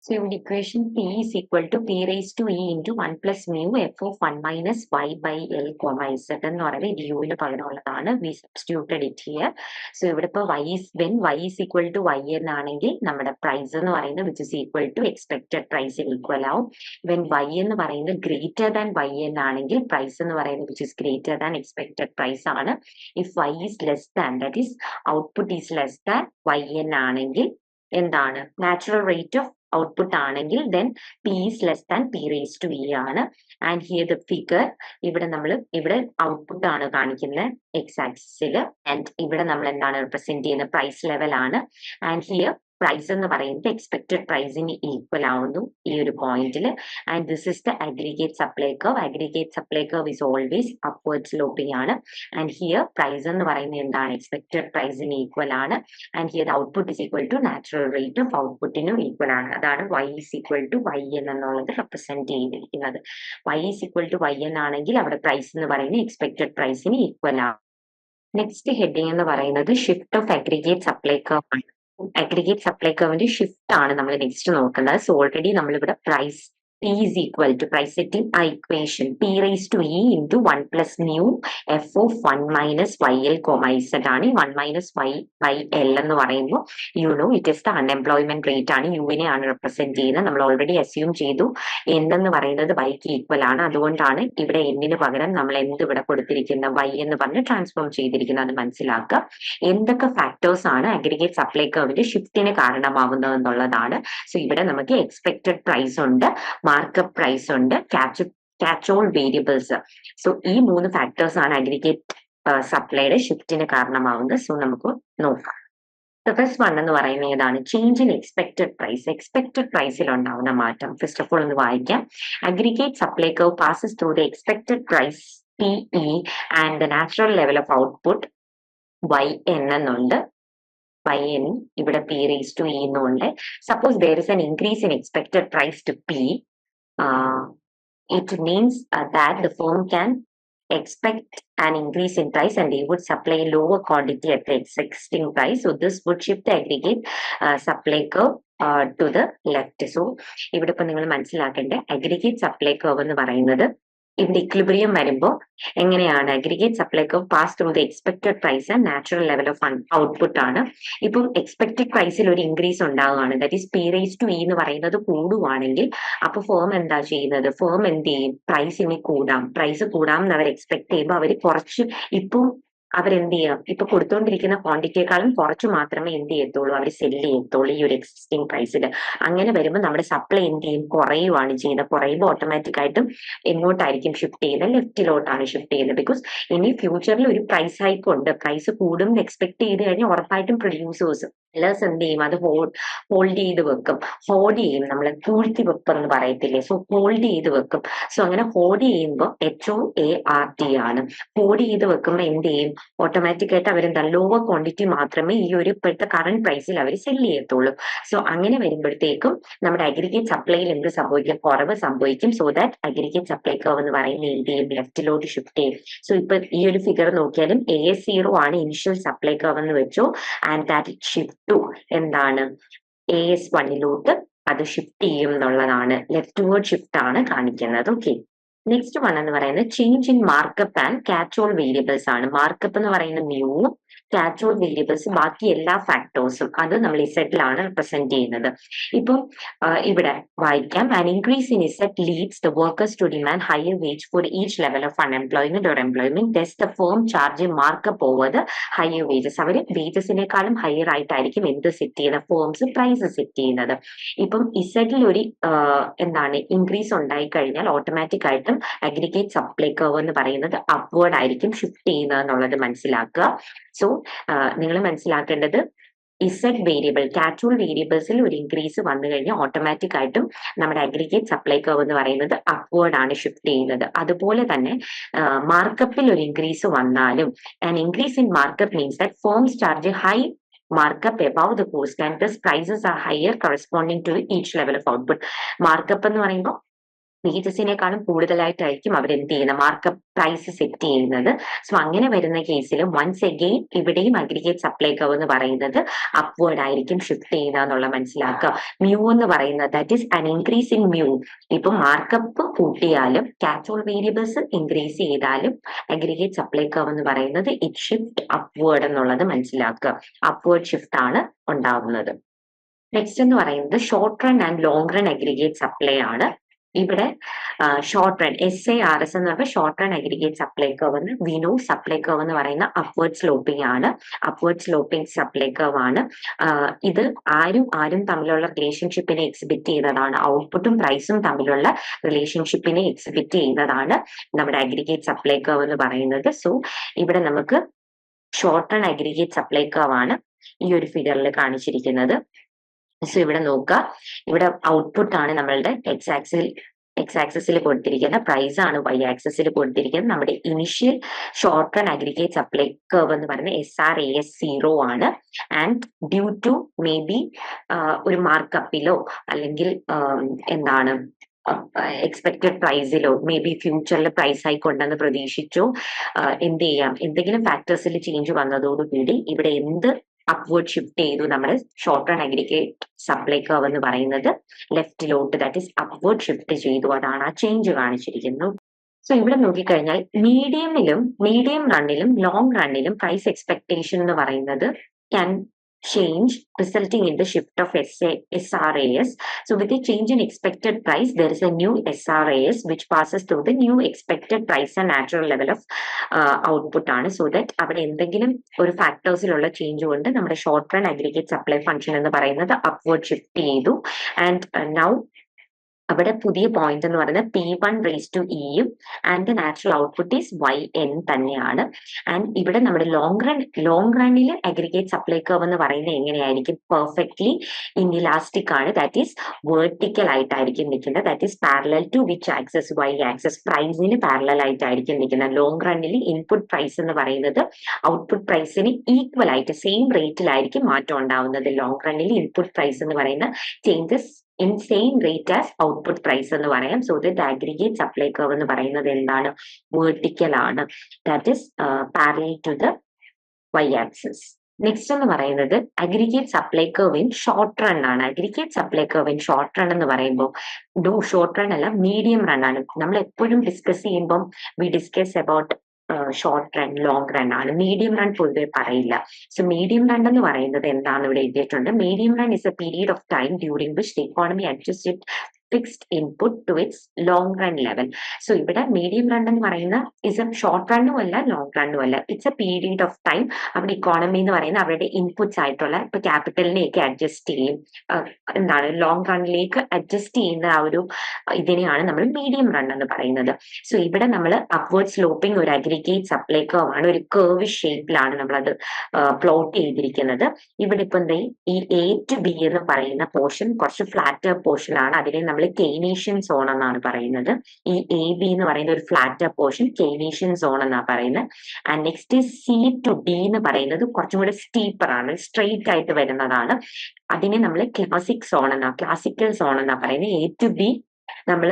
So ഇവിടെ equation P is equal to P raised to E into 1 plus mu f of 1 minus y by L comma z എന്ന് പറയുന്നത് യുവിന് പകരമുള്ളതാണ്. We substituted it here. So ഇവിടെ ഇപ്പോൾ when y is equal to yn ആണെങ്കിൽ നമ്മുടെ price എന്ന് പറയുന്നത് which is equal to expected price equal ആവും. When y എന്ന് പറയുന്നത് greater than yn ആണെങ്കിൽ പ്രൈസ് എന്ന് പറയുന്നത് which is greater than expected price ആണ്. If y is less than, that is output is less than yn ആണെങ്കിൽ എന്താണ്, natural rate of output ആണെങ്കിൽ then P is less than P raised to E ആണ്. And here the figure, ഇവിടെ output ആണ് കാണിക്കുന്നത് X ആക്സിസിൽ. And ഇവിടെ നമ്മൾ എന്താണ് റെപ്രസെന്റ് ചെയ്യുന്ന പ്രൈസ് ലെവൽ ആണ്. ആൻഡ് ഹിയർ പ്രൈസ് എന്ന് പറയുന്നത് എക്സ്പെക്ടഡ് പ്രൈസിന് ഈക്വൽ ആവുന്നു ഈ ഒരു പോയിന്റിൽ. And this is the aggregate supply curve. Aggregate supply curve is always upward sloping ആണ്. ആൻഡ് ഹിയർ പ്രൈസ് എന്ന് പറയുന്നത് എന്താണ്, എക്സ്പെക്ടഡ് പ്രൈസിന് ഈക്വൽ ആണ്. And here output is equal to natural rate of ഔട്ട്പുട്ടിനും ഈക്വൽ ആണ്. അതാണ് y is equal to yn എന്നുള്ളത് റെപ്രസെന്റ് ചെയ്തിരിക്കുന്നത്. y is equal to yn ആണെങ്കിൽ അവിടെ പ്രൈസ് എന്ന് പറയുന്നത് എക്സ്പെക്ടഡ് പ്രൈസിന് ഈക്വൽ ആണ്. നെക്സ്റ്റ് ഹെഡിങ് എന്ന് പറയുന്നത് shift of aggregate supply curve ആണ്. അഗ്രിഗേറ്റ് സപ്ലൈ കർവിന്റെ ഷിഫ്റ്റ് ആണ് നമ്മൾ നെക്സ്റ്റ് നോക്കുന്നത്. സോ ഓൾറെഡി നമ്മളിവിടെ price P is equal to price setting equation P raised to E into 1 plus mu f of 1 minus YL comma Z ആണ്. 1 minus Y by L എന്ന് പറയുമ്പോൾ it is the unemployment rate ആണ്, യുവിനെ ആണ് represent ചെയ്യുന്നത്. നമ്മൾ already assume ചെയ്തു എന്ന് പറയുന്നത് വൈക്ക് ഈക്വൽ ആണ്. അതുകൊണ്ടാണ് ഇവിടെ എന്നിന് പകരം നമ്മൾ എന്ത് ഇവിടെ കൊടുത്തിരിക്കുന്ന y എന്ന് പറഞ്ഞ് ട്രാൻസ്ഫോം ചെയ്തിരിക്കുന്നത്. അത് മനസ്സിലാക്കുക. എന്തൊക്കെ ഫാക്ടേഴ്സ് ആണ് അഗ്രിഗേറ്റ് സപ്ലൈ കർവിന്റെ ഷിഫ്റ്റിന് കാരണമാവുന്നത് എന്നുള്ളതാണ്. സോ ഇവിടെ നമുക്ക് എക്സ്പെക്ടഡ് പ്രൈസ് ഉണ്ട്, മാർക്കപ്പ് പ്രൈസ് ഉണ്ട്, ക്യാച്ച് ഓൾ വേരിയബിൾസ്. സോ ഈ 3 ഫാക്ടേഴ്സ് ആണ് അഗ്രിഗേറ്റ് സപ്ലൈയുടെ ഷിഫ്റ്റിന് കാരണമാവുന്നത്. സോ നമുക്ക് നോക്കാം. ഫസ്റ്റ് വൺ എന്ന് പറയുന്നത് ഏതാണ്, change in expected price. Expected പ്രൈസിൽ ഉണ്ടാവുന്ന മാറ്റം ഫസ്റ്റ് ഓഫ് ഓൾ ഒന്ന് വായിക്കാം. Aggregate supply curve passes through the expected price PE and the natural level of output YN എന്നുണ്ട്. yn ഇവിടെ P raised to E എന്നുണ്ട്. Suppose there is an increase in expected price to P, it means that the firm can expect an increase in price and they would supply lower quantity at the existing price. So this would shift the aggregate supply curve to the left. So ഇവിടെ ഇപ്പൊ നിങ്ങൾ മനസ്സിലാക്കേണ്ട aggregate supply curve എന്ന് പറയുന്നത് ഇവിടെ equilibrium വരുമ്പോൾ എങ്ങനെയാണ്, aggregate supply curve pass through the expected price and natural level of output ആണ്. ഇപ്പം എക്സ്പെക്ടഡ് പ്രൈസിൽ ഒരു ഇൻക്രീസ് ഉണ്ടാവുകയാണ്, that is P raised to E എന്ന് പറയുന്നത് കൂടുവാണെങ്കിൽ അപ്പൊ ഫേം എന്താ ചെയ്യുന്നത്, ഫേം എന്ത് ചെയ്യും, പ്രൈസ് കൂടാം എന്ന് അവർ എക്സ്പെക്ട് ചെയ്യുമ്പോൾ അവർ കുറച്ച് ഇപ്പം അവരെന്ത് ചെയ്യാം, ഇപ്പൊ കൊടുത്തോണ്ടിരിക്കുന്ന ക്വാണ്ടിറ്റിയെക്കാളും കുറച്ച് മാത്രമേ എന്ത് ചെയ്യത്തുള്ളൂ, അവർ സെല്ല് ചെയ്യത്തുള്ളൂ ഈ ഒരു എക്സിസ്റ്റിംഗ് പ്രൈസിൽ. അങ്ങനെ വരുമ്പോൾ നമ്മുടെ സപ്ലൈ എന്ത് ചെയ്യും, കുറയുവാണ് ചെയ്യുന്നത്. കുറയുമ്പോൾ ഓട്ടോമാറ്റിക് ആയിട്ടും എങ്ങോട്ടായിരിക്കും ഷിഫ്റ്റ് ചെയ്യുന്നത്, ലെഫ്റ്റിലോട്ടാണ് ഷിഫ്റ്റ് ചെയ്യുന്നത്. ബിക്കോസ് ഇനി ഫ്യൂച്ചറിൽ ഒരു പ്രൈസ് ഹൈക്ക് ഉണ്ട്, പ്രൈസ് കൂടും എന്ന് എക്സ്പെക്ട് ചെയ്ത് കഴിഞ്ഞാൽ ഉറപ്പായിട്ടും പ്രൊഡ്യൂസേഴ്സ് സെല്ലേഴ്സ് എന്ത് ചെയ്യും, അത് ഹോൾഡ് ചെയ്ത് വെക്കും. ഹോൾഡ് ചെയ്യും, നമ്മൾ പൂഴ്ത്തി വെപ്പം എന്ന് പറയത്തില്ലേ, സോ ഹോൾഡ് ചെയ്ത് വെക്കും. സോ അങ്ങനെ ഹോൾഡ് ചെയ്യുമ്പോൾ HOARD ആണ്. ഹോൾഡ് ചെയ്ത് വെക്കുമ്പോൾ എന്ത് ചെയ്യും, ഓട്ടോമാറ്റിക് ആയിട്ട് അവരെന്താ ലോവർ ക്വാണ്ടിറ്റി മാത്രമേ ഈ ഒരു ഇപ്പോഴത്തെ കറണ്ട് പ്രൈസിൽ അവർ സെല്ല് ചെയ്യത്തുള്ളൂ. സോ അങ്ങനെ വരുമ്പോഴത്തേക്കും നമ്മുടെ അഗ്രിഗേറ്റ് സപ്ലൈയിൽ എന്ത് സംഭവിക്കും, കുറവ് സംഭവിക്കും. So that aggregate supply curve എന്ന് പറയുന്ന എന്ത് ചെയ്യും, ലെഫ്റ്റിലോട്ട് ഷിഫ്റ്റ് ചെയ്യും. സോ ഇപ്പൊ ഈ ഒരു ഫിഗർ നോക്കിയാലും AS0 ആണ് ഇനിഷ്യൽ സപ്ലൈ കർവ് എന്ന് വെച്ചു. ആൻഡ് ദാറ്റ് ഷിഫ്റ്റ് ടു എന്താണ്, AS1 അത് ഷിഫ്റ്റ് ചെയ്യും എന്നുള്ളതാണ്, ലെഫ്റ്റ് വേർഡ് ഷിഫ്റ്റ് ആണ് കാണിക്കുന്നത്. ഓക്കെ, നെക്സ്റ്റ് വൺ എന്ന് പറയുന്നത് change in markup and catch all variables ആണ്. മാർക്കപ്പ് എന്ന് പറയുന്ന മ്യൂവും കാറ്റോൾ വേരിയബിൾസ് ബാക്കി എല്ലാ ഫാക്ടേഴ്സും അത് നമ്മൾ ഇസെറ്റിലാണ് റിപ്രസെന്റ് ചെയ്യുന്നത്. ഇപ്പം ഇവിടെ വായിക്കാം, an increase in Z leads the workers to demand higher wage for each level of unemployment or employment. Thus the firm charge markup over the higher wages. അവർ വേജസിനേക്കാളും ഹയർ ആയിട്ടായിരിക്കും എന്ത് സെറ്റ് ചെയ്യുന്നത്, ഫേംസ് പ്രൈസ് സെറ്റ് ചെയ്യുന്നത്. ഇപ്പം ഇസെറ്റിൽ ഒരു എന്താണ് increase ഉണ്ടായി കഴിഞ്ഞാൽ ഓട്ടോമാറ്റിക് ആയിട്ടും അഗ്രിഗേറ്റ് സപ്ലൈ കർവ് എന്ന് പറയുന്നത് അപ്വേർഡ് ആയിരിക്കും ഷിഫ്റ്റ് ചെയ്യുന്നത് എന്നുള്ളത് മനസ്സിലാക്കുക. സോ നിങ്ങൾ മനസ്സിലാക്കേണ്ടത് ഇസെറ്റ് വേരിയബിൾ, കാറ്റോൾ വേരിയബിൾസിൽ ഒരു ഇൻക്രീസ് വന്നു കഴിഞ്ഞാൽ ഓട്ടോമാറ്റിക് ആയിട്ടും നമ്മുടെ അഗ്രിഗേറ്റ് സപ്ലൈ കർവ് എന്ന് പറയുന്നത് അപ്വേർഡ് ആണ് ഷിഫ്റ്റ് ചെയ്യുന്നത്. അതുപോലെ തന്നെ മാർക്കപ്പിൽ ഒരു ഇൻക്രീസ് വന്നാലും an increase in markup means that firms charge high markup above the cost and thus prices are higher corresponding to each level of output. Markup എന്ന് പറയുമ്പോൾ വേജസിനേക്കാളും കൂടുതലായിട്ടായിരിക്കും അവർ എന്ത് ചെയ്യുന്നത്, മാർക്കപ്പ് പ്രൈസ് സെറ്റ് ചെയ്യുന്നത്. സോ അങ്ങനെ വരുന്ന കേസിൽ വൺസ് അഗെയിൻ ഇവിടെയും aggregate supply curve എന്ന് പറയുന്നത് അപ്വേർഡ് ആയിരിക്കും ഷിഫ്റ്റ് ചെയ്യുക എന്നുള്ള മനസ്സിലാക്കുക. മ്യൂ എന്ന് പറയുന്നത് that is an increase in mu. ഇപ്പൊ മാർക്കപ്പ് കൂട്ടിയാലും കാറ്റോൾ വേരിയബിൾസ് ഇൻക്രീസ് ചെയ്താലും അഗ്രിഗേറ്റ് സപ്ലൈ കർവ് എന്ന് പറയുന്നത് ഇറ്റ് ഷിഫ്റ്റ് അപ്വേർഡ് എന്നുള്ളത് മനസ്സിലാക്കുക. അപ്വേർഡ് ഷിഫ്റ്റ് ആണ് ഉണ്ടാവുന്നത്. നെക്സ്റ്റ് എന്ന് പറയുന്നത് short run and long run aggregate supply ആണ്. ഇവിടെ ഷോർട്ട് റൺ SARS എന്ന് പറയുമ്പോൾ short run aggregate supply curve എന്ന് വിനോ സപ്ലൈ കർവ് എന്ന് പറയുന്ന അപ്വേർഡ് സ്ലോപ്പിംഗ് ആണ്. അപ്വേർഡ് സ്ലോപ്പിംഗ് സപ്ലൈ കർവ് ആണ്. ഇത് ആരും തമ്മിലുള്ള റിലേഷൻഷിപ്പിനെ എക്സിബിറ്റ് ചെയ്യുന്നതാണ്. ഔട്ട്പുട്ടും പ്രൈസും തമ്മിലുള്ള റിലേഷൻഷിപ്പിനെ എക്സിബിറ്റ് ചെയ്യുന്നതാണ് നമ്മുടെ അഗ്രിഗേറ്റ് സപ്ലൈ കർവ് എന്ന് പറയുന്നത്. സോ ഇവിടെ നമുക്ക് short run aggregate supply curve ആണ് ഈ ഒരു ഫിഗറിൽ കാണിച്ചിരിക്കുന്നത്. സോ ഇവിടെ നോക്കുക, ഇവിടെ ഔട്ട്പുട്ട് ആണ് നമ്മളുടെ എക്സ് ആക്സിസിൽ കൊടുത്തിരിക്കുന്ന, പ്രൈസ് ആണ് Y ആക്സിസിൽ കൊടുത്തിരിക്കുന്നത്. നമ്മുടെ initial short run aggregate supply curve എന്ന് പറയുന്നത് SRAS 0 ആണ്. And due to maybe ഒരു മാർക്കപ്പിലോ അല്ലെങ്കിൽ എന്താണ് എക്സ്പെക്ടഡ് പ്രൈസിലോ മേ ബി ഫ്യൂച്ചറിൽ പ്രൈസ് ആയിക്കൊണ്ടെന്ന് പ്രതീക്ഷിച്ചോ എന്ത് ചെയ്യാം, എന്തെങ്കിലും ഫാക്ടേഴ്സിൽ ചേഞ്ച് വന്നതോടുകൂടി ഇവിടെ എന്ത് അപ്വേർഡ് ഷിഫ്റ്റ് ചെയ്തു നമ്മുടെ short run aggregate supply curve എന്ന് പറയുന്നത് ലെഫ്റ്റിലോട്ട്, ദാറ്റ് ഈസ് അപ്വേർഡ് ഷിഫ്റ്റ് ചെയ്തു. അതാണ് ആ ചേഞ്ച് കാണിച്ചിരിക്കുന്നത്. സോ ഇവിടെ നോക്കിക്കഴിഞ്ഞാൽ മീഡിയം റണ്ണിലും ലോങ് റണ്ണിലും പ്രൈസ് എക്സ്പെക്ടേഷൻ എന്ന് പറയുന്നത് can change resulting in the shift of SRAS. So with a change in expected price, there is a new SRAS which passes through the new expected price and natural level of output ആണ്. So that അവിടെ എന്തെങ്കിലും ഒരു ഫാക്ടേഴ്സിലുള്ള change കൊണ്ട് നമ്മുടെ short run aggregate supply function എന്ന് പറയുന്നത് upward shift ചെയ്തു. And now അവിടെ പുതിയ പോയിന്റ് എന്ന് പറയുന്നത് P1 raised to Eയും and the natural output is YN തന്നെയാണ്. ആൻഡ് ഇവിടെ നമ്മുടെ ലോങ് റണ്ണിൽ അഗ്രിഗേറ്റ് സപ്ലൈ കർവ് എന്ന് പറയുന്നത് എങ്ങനെയായിരിക്കും, പെർഫെക്റ്റ്ലി ഇൻഇലാസ്റ്റിക് ആണ്. ദാറ്റ് ഈസ് വേർട്ടിക്കൽ ആയിട്ടായിരിക്കും നിൽക്കുന്നത്. That is parallel to which axis, Y axis, പ്രൈസിന് പാരലൽ ആയിട്ടായിരിക്കും നിൽക്കുന്നത്. ലോങ് റണ്ണിൽ ഇൻപുട്ട് പ്രൈസ് എന്ന് പറയുന്നത് ഔട്ട്പുട്ട് പ്രൈസിന് ഈക്വൽ ആയിട്ട് സെയിം റേറ്റിലായിരിക്കും മാറ്റം ഉണ്ടാവുന്നത്. ലോങ് റണ്ണിൽ ഇൻപുട്ട് പ്രൈസ് എന്ന് പറയുന്ന changes in same rate as output price എന്ന് പറയാം. So that aggregate supply curve എന്ന് പറയുന്നത് എന്താണ്, vertical ആണ്. That is parallel to the Y axis. Next എന്ന് പറയുന്നത് aggregate supply curve in short run ആണ്. Aggregate supply curve in short run എന്ന് പറയുമ്പോൾ ഷോർട്ട് റൺ അല്ല, മീഡിയം റൺ ആണ്. നമ്മൾ എപ്പോഴും ഡിസ്കസ് ചെയ്യുമ്പോൾ we discuss about short run, long run ആണ്. മീഡിയം റൺ പൊതുവെ പറയില്ല. സോ മീഡിയം റൺ എന്ന് പറയുന്നത് എന്താണെന്ന് ഇവിടെ എഴുതിയിട്ടുണ്ട്. Medium run is a period of time during which the economy adjust it fixed input to its long run level. So ഇവിടെ medium run എന്ന് പറയുന്ന ഇസ് എ ഷോർട്ട് റണ്ണും അല്ല ലോങ് റണ്ണും അല്ല, it's A period of time. അവിടെ economy എന്ന് പറയുന്ന അവരുടെ inputs ആയിട്ടുള്ള ഇപ്പൊ ക്യാപിറ്റലിനെയൊക്കെ അഡ്ജസ്റ്റ് ചെയ്യും, എന്താണ് ലോങ് റണ്ണിലേക്ക് അഡ്ജസ്റ്റ് ചെയ്യുന്ന ആ ഒരു ഇതിനെയാണ് നമ്മൾ മീഡിയം റൺ എന്ന് പറയുന്നത്. സോ ഇവിടെ നമ്മൾ അപ്വേർഡ് സ്ലോപ്പിംഗ് ഒരു അഗ്രിഗേറ്റ് സപ്ലൈ കർവ് ആണ്, ഒരു കർവ് ഷേപ്പിലാണ് നമ്മളത് പ്ലോട്ട് ചെയ്തിരിക്കുന്നത്. ഇവിടെ ഇപ്പൊ എന്താ ഈ A to B എന്ന് പറയുന്ന പോർഷൻ കുറച്ച് ഫ്ലാറ്റർ പോർഷൻ ആണ്. അതിനെ നമ്മൾ കെയ്നേഷ്യൻ സോൺ എന്നാണ് പറയുന്നത്. ഈ AB എന്ന് പറയുന്ന ഒരു ഫ്ലാറ്റർ പോർഷൻ കെയ്നേഷ്യൻ സോൺ എന്നാണ് പറയുന്നത്. And next C to D എന്ന് പറയുന്നത് കുറച്ചും കൂടെ സ്റ്റീപ്പർ ആണ്, സ്ട്രെയിറ്റ് ആയിട്ട് വരുന്നതാണ്. അതിനെ നമ്മൾ ക്ലാസിക്കൽ സോൺ എന്നാ പറയുന്നത്. A to B നമ്മൾ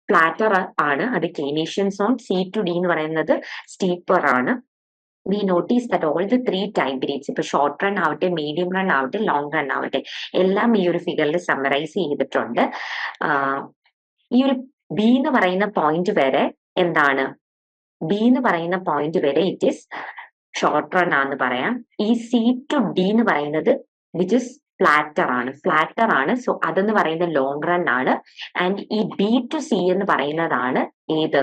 ഫ്ലാറ്റർ ആണ്, അത് കെയ്നേഷ്യൻ സോൺ. C to D എന്ന് പറയുന്നത് സ്റ്റീപ്പർ ആണ്. we notice that all the three time periods, ഇപ്പൊ ഷോർട്ട് റൺ ആവട്ടെ, മീഡിയം റൺ ആവട്ടെ, ലോങ് റൺ ആവട്ടെ, എല്ലാം ഈ ഒരു ഫിഗറിൽ സമ്മറൈസ് ചെയ്തിട്ടുണ്ട്. ഈ ഒരു B എന്ന് പറയുന്ന പോയിന്റ് വരെ എന്താണ്, B എന്ന് പറയുന്ന പോയിന്റ് വരെ ഇറ്റ് ഈസ് ഷോർട്ട് റൺ ആണെന്ന് പറയാം. ഈ സി ടു ഡി എന്ന് പറയുന്നത് വിച്ച് ഇസ് ഫ്ലാറ്റർ ആണ്. സോ അതെന്ന് പറയുന്നത് ലോങ് റൺ ആണ്. ആൻഡ് ഈ ബി ടു സി എന്ന് പറയുന്നതാണ് ഏത്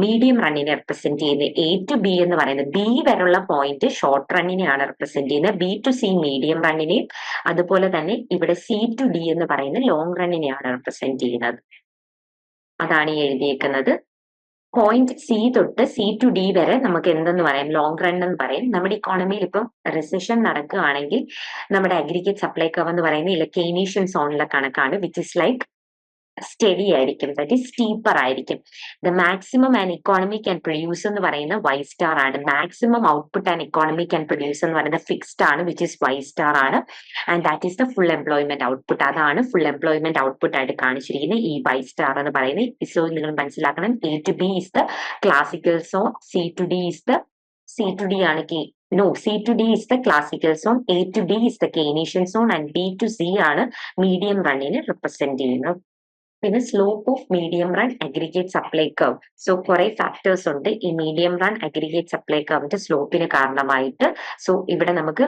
മീഡിയം റണ്ണിനെ റെപ്രസെന്റ് ചെയ്യുന്നത്. എ ടു ബി എന്ന് പറയുന്നത് ബി വരെയുള്ള പോയിന്റ് ഷോർട്ട് റണ്ണിനെയാണ് റെപ്രസെന്റ് ചെയ്യുന്നത്. ബി ടു സി മീഡിയം റണ്ണിനെയും അതുപോലെ തന്നെ ഇവിടെ സി ടു ഡി എന്ന് പറയുന്ന ലോങ് റണ്ണിനെയാണ് റെപ്രസെന്റ് ചെയ്യുന്നത്. അതാണ് ഈ എഴുതിയേക്കുന്നത്. പോയിന്റ് സി തൊട്ട് സി ടു ഡി വരെ നമുക്ക് എന്തെന്ന് പറയാം, ലോങ് റൺ എന്ന് പറയും. നമ്മുടെ ഇക്കോണമിയിൽ ഇപ്പം റിസഷൻ നടക്കുകയാണെങ്കിൽ നമ്മുടെ അഗ്രിഗേറ്റ് സപ്ലൈ കർവ് എന്ന് പറയുന്ന കെയ്നീഷ്യൻ സോണിലെ കണക്കാണ്, വിച്ച് ഇസ് ലൈക്ക് സ്റ്റഡി ആയിരിക്കും, ദാറ്റ് ഈസ് സ്റ്റീപ്പർ ആയിരിക്കും. The maximum and economy can produce എന്ന് പറയുന്ന വൈ സ്റ്റാർ ആണ്. Maximum output and economy can produce എന്ന് പറയുന്നത് ഫിക്സ്ഡ് ആണ്, വിച്ച് ഇസ് വൈ സ്റ്റാർ ആണ്. And that is the full employment output. അതാണ് ഫുൾ എംപ്ലോയ്മെന്റ് ഔട്ട്പുട്ട് ആയിട്ട് കാണിച്ചിരിക്കുന്നത് ഈ വൈ സ്റ്റാർ എന്ന് പറയുന്നത്. സോ നിങ്ങൾ മനസ്സിലാക്കണം, A to B is the classical zone, C to D is the ആണ് C to D is the classical zone, A to D is the Keynesian zone, and B to C ആണ് medium റണ്ണിനെ represent ചെയ്യുന്നത്. പിന്നെ slope of medium run aggregate supply curve. So കുറെ factors ഉണ്ട് ഈ medium run aggregate supply കർവിന്റെ സ്ലോപ്പിന് കാരണമായിട്ട്. So ഇവിടെ നമുക്ക്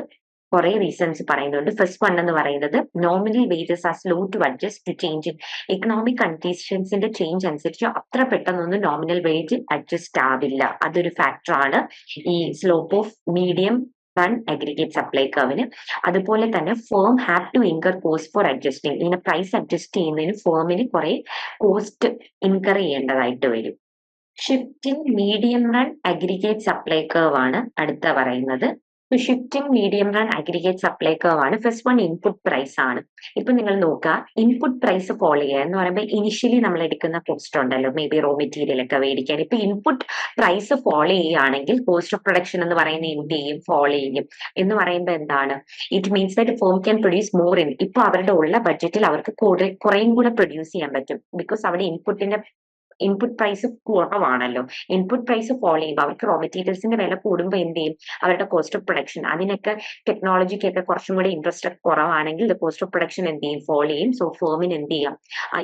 കുറെ റീസൺസ് പറയുന്നുണ്ട്. ഫസ്റ്റ് വൺ എന്ന് പറയുന്നത് nominal wages are slow to adjust to change economic കണ്ടീഷൻസിന്റെ ചേഞ്ച് അനുസരിച്ച് അത്ര പെട്ടെന്നൊന്നും നോമിനൽ വേജ് അഡ്ജസ്റ്റ് ആവില്ല. അതൊരു ഫാക്ടറാണ് ഈ slope of medium run aggregate supply കർവിന്. അതുപോലെ തന്നെ firm have to incur cost for adjusting. ഇതിനെ പ്രൈസ് അഡ്ജസ്റ്റ് ചെയ്യുന്നതിന് ഫേമിന് കുറെ കോസ്റ്റ് ഇൻകർ ചെയ്യേണ്ടതായിട്ട് വരും. Shifting medium run aggregate supply curve ആണ് അടുത്ത പറയുന്നത്. Shifting medium run aggregate supply curve ആണ്. ഫസ്റ്റ് വൺ ഇൻപുട്ട് പ്രൈസ് ആണ്. ഇപ്പൊ നിങ്ങൾ നോക്കുക, ഇൻപുട്ട് പ്രൈസ് ഫോളോ ചെയ്യുക എന്ന് പറയുമ്പോൾ ഇനിഷ്യലി നമ്മൾ എടുക്കുന്ന കോസ്റ്റ് ഉണ്ടല്ലോ, മേ ബി റോ മെറ്റീരിയൽ ഒക്കെ മേടിക്കാൻ. ഇപ്പൊ ഇൻപുട്ട് പ്രൈസ് ഫോളോ ചെയ്യുകയാണെങ്കിൽ കോസ്റ്റ് ഓഫ് പ്രൊഡക്ഷൻ എന്ന് പറയുന്ന എന്ത് ചെയ്യും, ഫോളോ ചെയ്യും. എന്ന് പറയുമ്പോൾ എന്താണ്, it means that firm can produce more in. ഇപ്പൊ അവരുടെ ഉള്ള ബഡ്ജറ്റിൽ അവർക്ക് കുറേയും കൂടെ പ്രൊഡ്യൂസ് ചെയ്യാൻ പറ്റും. ബിക്കോസ് അവിടെ ഇൻപുട്ട് പ്രൈസ് കുറവാണല്ലോ. ഇൻപുട്ട് പ്രൈസ് ഫോളോ ചെയ്യുമ്പോൾ അവർക്ക് റോ മെറ്റീരിയൽസിന്റെ വില കൂടുമ്പോൾ എന്ത് ചെയ്യും, അവരുടെ കോസ്റ്റ് ഓഫ് പ്രൊഡക്ഷൻ അതിനൊക്കെ ടെക്നോളജിക്കൊക്കെ കുറച്ചും കൂടി ഇൻട്രസ്റ്റ് കുറവാണെങ്കിൽ കോസ്റ്റ് ഓഫ് പ്രൊഡക്ഷൻ എന്ത് ചെയ്യും, ഫോളോ ചെയ്യും. സോ ഫേമിന് എന്ത് ചെയ്യാം,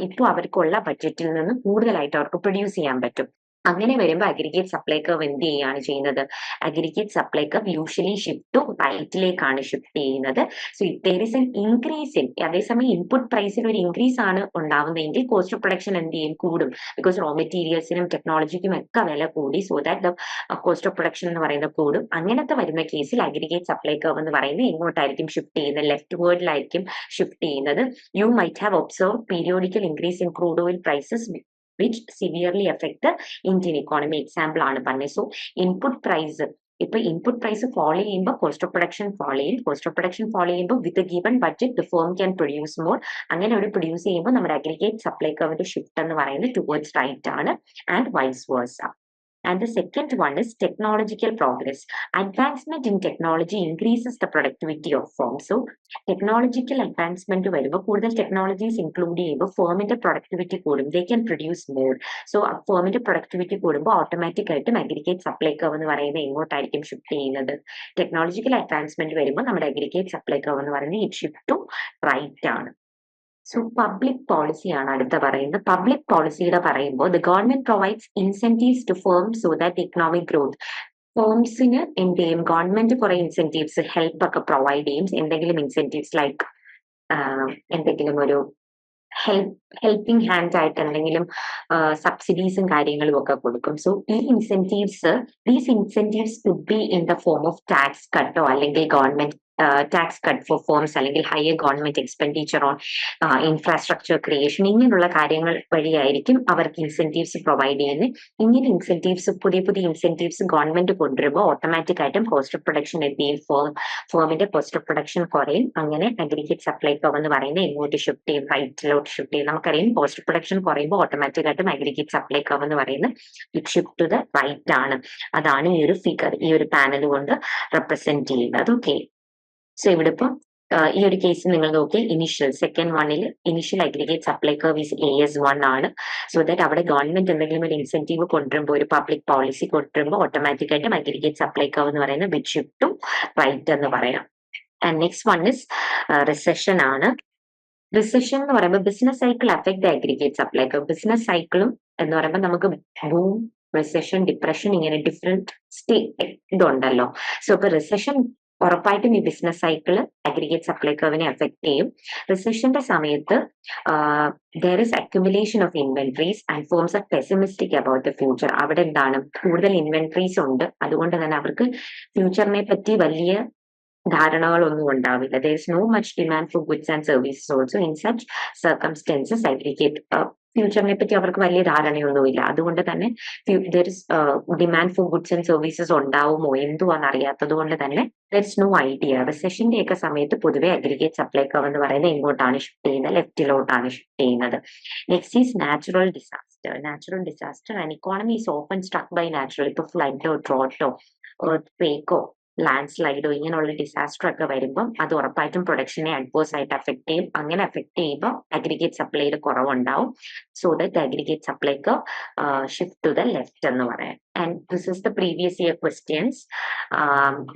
ഇപ്പോൾ അവർക്കുള്ള ബഡ്ജറ്റിൽ നിന്ന് കൂടുതലായിട്ട് അവർക്ക് പ്രൊഡ്യൂസ് ചെയ്യാൻ പറ്റും. അങ്ങനെ വരുമ്പോൾ അഗ്രിഗേറ്റ് സപ്ലൈ കർവ് എന്ത് ചെയ്യുകയാണ് ചെയ്യുന്നത്, aggregate supply curve usually shift to റൈറ്റിലേക്കാണ് ഷിഫ്റ്റ് ചെയ്യുന്നത്. So if there is an increase in, അതേസമയം ഇൻപുട്ട് പ്രൈസിൽ ഒരു ഇൻക്രീസ് ആണ് ഉണ്ടാവുന്നതെങ്കിൽ കോസ്റ്റ് ഓഫ് പ്രൊഡക്ഷൻ എന്ത് ചെയ്യും, കൂടും. ബിക്കോസ് റോ മെറ്റീരിയൽസിനും ടെക്നോളജിക്കും ഒക്കെ വില കൂടി. So that the cost of production എന്ന് പറയുന്നത് കൂടും. അങ്ങനത്തെ വരുന്ന കേസിൽ അഗ്രിഗേറ്റ് സപ്ലൈ കർവ് എന്ന് പറയുന്നത് എങ്ങോട്ടായിരിക്കും ഷിഫ്റ്റ് ചെയ്യുന്നത്, ലെഫ്റ്റ് വേർഡിലായിരിക്കും ഷിഫ്റ്റ് ചെയ്യുന്നത്. You might have observe periodical increase in crude oil prices which severely affect the Indian economy. Example ആണ് പറഞ്ഞത്. സോ ഇൻപുട്ട് പ്രൈസ്, ഇപ്പൊ ഇൻപുട്ട് പ്രൈസ് ഫോളോ ചെയ്യുമ്പോൾ കോസ്റ്റ് ഓഫ് പ്രൊഡക്ഷൻ ഫോളോ ചെയ്യും. കോസ്റ്റ് ഓഫ് പ്രൊഡക്ഷൻ ഫോളോ ചെയ്യുമ്പോൾ with given budget the firm can produce more. അങ്ങനെ ഒരു produce ചെയ്യുമ്പോൾ നമ്മുടെ അഗ്രിഗേറ്റ് സപ്ലൈ കർവിന്റെ ഷിഫ്റ്റ് എന്ന് പറയുന്നത് ടുവേർഡ്സ് റൈറ്റ് ആണ് and vice versa. And the second one is technological progress. Advancement in technology increases the productivity of firms. So technological advancement വരുമ്പോൾ കൂടുതൽ ടെക്നോളജീസ് ഇൻക്ലൂഡ് ചെയ്യുമ്പോൾ ഫേമിന്റെ പ്രൊഡക്ടിവിറ്റി കൂടും. They can produce more. So ഫേമിന്റെ productivity കൂടുമ്പോൾ automatic ആയിട്ടും aggregate supply curve എന്ന് പറയുന്നത് എങ്ങോട്ടായിരിക്കും ഷിഫ്റ്റ് ചെയ്യുന്നത്, ടെക്നോളജിക്കൽ അഡ്വാൻസ്മെന്റ് വരുമ്പോൾ നമ്മുടെ അഗ്രിഗേറ്റ് സപ്ലൈ കർവ് എന്ന് പറയുന്നത് ഇറ്റ് ഷിഫ്റ്റ് ടു റൈറ്റ് ആണ്. സോ പബ്ലിക് പോളിസിയാണ് അടുത്ത പറയുന്നത്. പബ്ലിക് പോളിസിയുടെ പറയുമ്പോൾ the government provides incentives to firms so that economic growth. ഫേംസിന് എന്ത് ചെയ്യും, ഗവൺമെന്റ് കുറെ ഇൻസെന്റീവ്സ് ഹെൽപ്പ് ഒക്കെ പ്രൊവൈഡ് ചെയ്യും. എന്തെങ്കിലും ഇൻസെന്റീവ്സ് ലൈക്ക് എന്തെങ്കിലും ഒരു ഹെൽപ്പിംഗ് ഹാൻഡ് ആയിട്ട് എന്തെങ്കിലും സബ്സിഡീസും കാര്യങ്ങളും ഒക്കെ കൊടുക്കും. So these incentives could be in the form of tax കട്ടോ അല്ലെങ്കിൽ government tax cut for firms അല്ലെങ്കിൽ higher government expenditure on infrastructure creation. ഇങ്ങനെയുള്ള കാര്യങ്ങൾ വഴിയായിരിക്കും അവർക്ക് ഇൻസെന്റീവ്സ് പ്രൊവൈഡ് ചെയ്യുന്നത്. ഇങ്ങനെ ഇൻസെന്റീവ്സ് പുതിയ ഇൻസെന്റീവ്സ് ഗവൺമെന്റ് കൊണ്ടുവരുമ്പോൾ ഓട്ടോമാറ്റിക് ആയിട്ടും കോസ്റ്റ് ഓഫ് പ്രൊഡക്ഷൻ എന്തെയും, ഫേമിന്റെ കോസ്റ്റ് ഓഫ് പ്രൊഡക്ഷൻ കുറയും. അങ്ങനെ അഗ്രിഗേറ്റ് സപ്ലൈ കർവ് എന്ന് പറയുന്നത് എങ്ങോട്ട് ഷിഫ്റ്റ് ചെയ്യും, റൈറ്റിലോട്ട് ഷിഫ്റ്റ് ചെയ്യും. നമുക്കറിയാം കോസ്റ്റ് ഓഫ് പ്രൊഡക്ഷൻ കുറയുമ്പോൾ ഓട്ടോമാറ്റിക് ആയിട്ടും അഗ്രിഗേറ്റ് സപ്ലൈ കർവ് എന്ന് പറയുന്നത് it shift to the right ആണ്. അതാണ് ഈ ഒരു ഫിഗർ, ഈ ഒരു പാനൽ കൊണ്ട് റെപ്രസെന്റ് ചെയ്യുന്നത്. ഓക്കെ, സോ ഇവിടെ ഇപ്പം ഈ ഒരു കേസ് നിങ്ങൾ നോക്കി, സെക്കൻഡ് വണ്ണിൽ initial aggregate supply curve is AS1 ആണ്. സോ ദാറ്റ് അവിടെ ഗവൺമെന്റ് എന്തെങ്കിലും ഒരു ഇൻസെന്റീവ് കൊണ്ടുവരുമ്പോൾ, ഒരു പബ്ലിക് പോളിസി കൊണ്ടുവരുമ്പോൾ ഓട്ടോമാറ്റിക് ആയിട്ടും അഗ്രിഗേറ്റ് സപ്ലൈ കർവ് എന്ന് പറയുന്നത് വിച്ച് ഷിഫ്റ്റ് ടു റൈറ്റ് എന്ന് പറയാം. And next one is recession ആണ്. റിസഷൻ എന്ന് പറയുമ്പോൾ business cycle affect the aggregate supply curve. Business സൈക്കിളും എന്ന് പറയുമ്പോൾ നമുക്ക് ബൂം റിസഷൻ, ഡിപ്രഷൻ, ഇങ്ങനെ ഡിഫറെന്റ് ഇതുണ്ടല്ലോ. സോ ഇപ്പൊ റിസഷൻ ഉറപ്പായിട്ടും ഈ ബിസിനസ് സൈക്കിള് അഗ്രിഗേറ്റ് സപ്ലൈ കർവിനെ എഫക്ട് ചെയ്യും. റിസഷന്റെ സമയത്ത് there is accumulation of inventories and firms are pessimistic about the future. അവിടെ എന്താണ്, കൂടുതൽ ഇൻവെന്ററീസ് ഉണ്ട്, അതുകൊണ്ട് തന്നെ അവർക്ക് ഫ്യൂച്ചറിനെ പറ്റി വലിയ ധാരണകളൊന്നും ഉണ്ടാവില്ല. There is no much demand for goods and services also. In such circumstances aggregate ഫ്യൂച്ചറിനെ പറ്റി അവർക്ക് വലിയ ധാരണയൊന്നുമില്ല. അതുകൊണ്ട് തന്നെ there is demand for goods and services ഉണ്ടാവുമോ എന്തുവാന്ന് അറിയാത്തത് കൊണ്ട് തന്നെ ദർ ഇസ് നോ ഐഡിയ. റിസഷന്റെ ഒക്കെ സമയത്ത് പൊതുവെ അഗ്രിഗേറ്റ് സപ്ലൈ കർവ് എന്ന് പറയുന്നത് എങ്ങോട്ടാണ് ഷിഫ്റ്റ് ചെയ്യുന്നത്, ലെഫ്റ്റിലോട്ടാണ് ഷിഫ്റ്റ് ചെയ്യുന്നത്. Next is natural disaster. Natural disaster and economy is often struck by natural. ഇപ്പൊ ഫ്ലഡോ ഡ്രോട്ടോ എർത്ത് ക്വേക്കോ ലാൻഡ് സ്ലൈഡോ ഇങ്ങനെയുള്ള ഡിസാസ്റ്റർ ഒക്കെ വരുമ്പം അത് ഉറപ്പായിട്ടും പ്രൊഡക്ഷനെ അഡ്വേഴ്സ് ആയിട്ട് അഫക്ട് ചെയ്യും. അങ്ങനെ അഫക്ട് ചെയ്യുമ്പോൾ അഗ്രിഗേറ്റ് സപ്ലൈയിൽ കുറവുണ്ടാവും. സോ ദാറ്റ് അഗ്രിഗേറ്റ് സപ്ലൈക്ക് ഷിഫ്റ്റ് ടു ദ ലെഫ്റ്റ് എന്ന് പറയാം. And this is the previous year questions.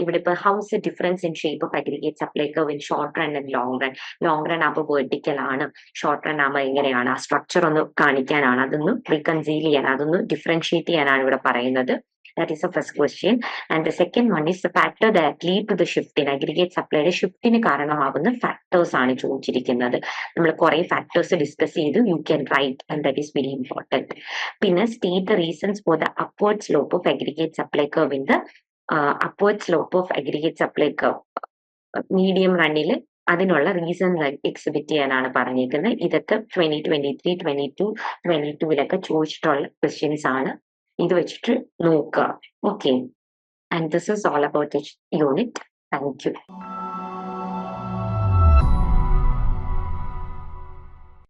ഇവിടെ ഇപ്പൊ how's a difference in shape of aggregate supply curve in short run and long run. Long run ആകുമ്പോൾ vertical ആണ്, short run ആകുമ്പോൾ എങ്ങനെയാണ്, ആ structure ഒന്ന് കാണിക്കാനാണ്, അതൊന്ന് റീകൺസീൽ ചെയ്യാൻ, അതൊന്ന് ഡിഫറൻഷിയേറ്റ് ചെയ്യാനാണ് ഇവിടെ പറയുന്നത്. That is the first question. And the second one is the factor that lead to the shift in aggregate supply. ഷിഫ്റ്റിന് കാരണമാകുന്ന ഫാക്ടേഴ്സ് ആണ് ചോദിച്ചിരിക്കുന്നത്. നമ്മൾ കുറെ ഫാക്ടേഴ്സ് ഡിസ്കസ് ചെയ്തു. You can write and that is very important. പിന്നെ state the reasons for the upward slope of aggregate supply curve. In the upward slope of aggregate supply curve medium റണ്ണിൽ അതിനുള്ള reason exhibit ചെയ്യാനാണ് പറഞ്ഞിരിക്കുന്നത്. ഇതൊക്കെ 2023, 22 ചോദിച്ചിട്ടുള്ള questions ആണ്. ഇത് വെച്ചിട്ട് നോക്കുക. Okay, and this is all about this unit. Thank you.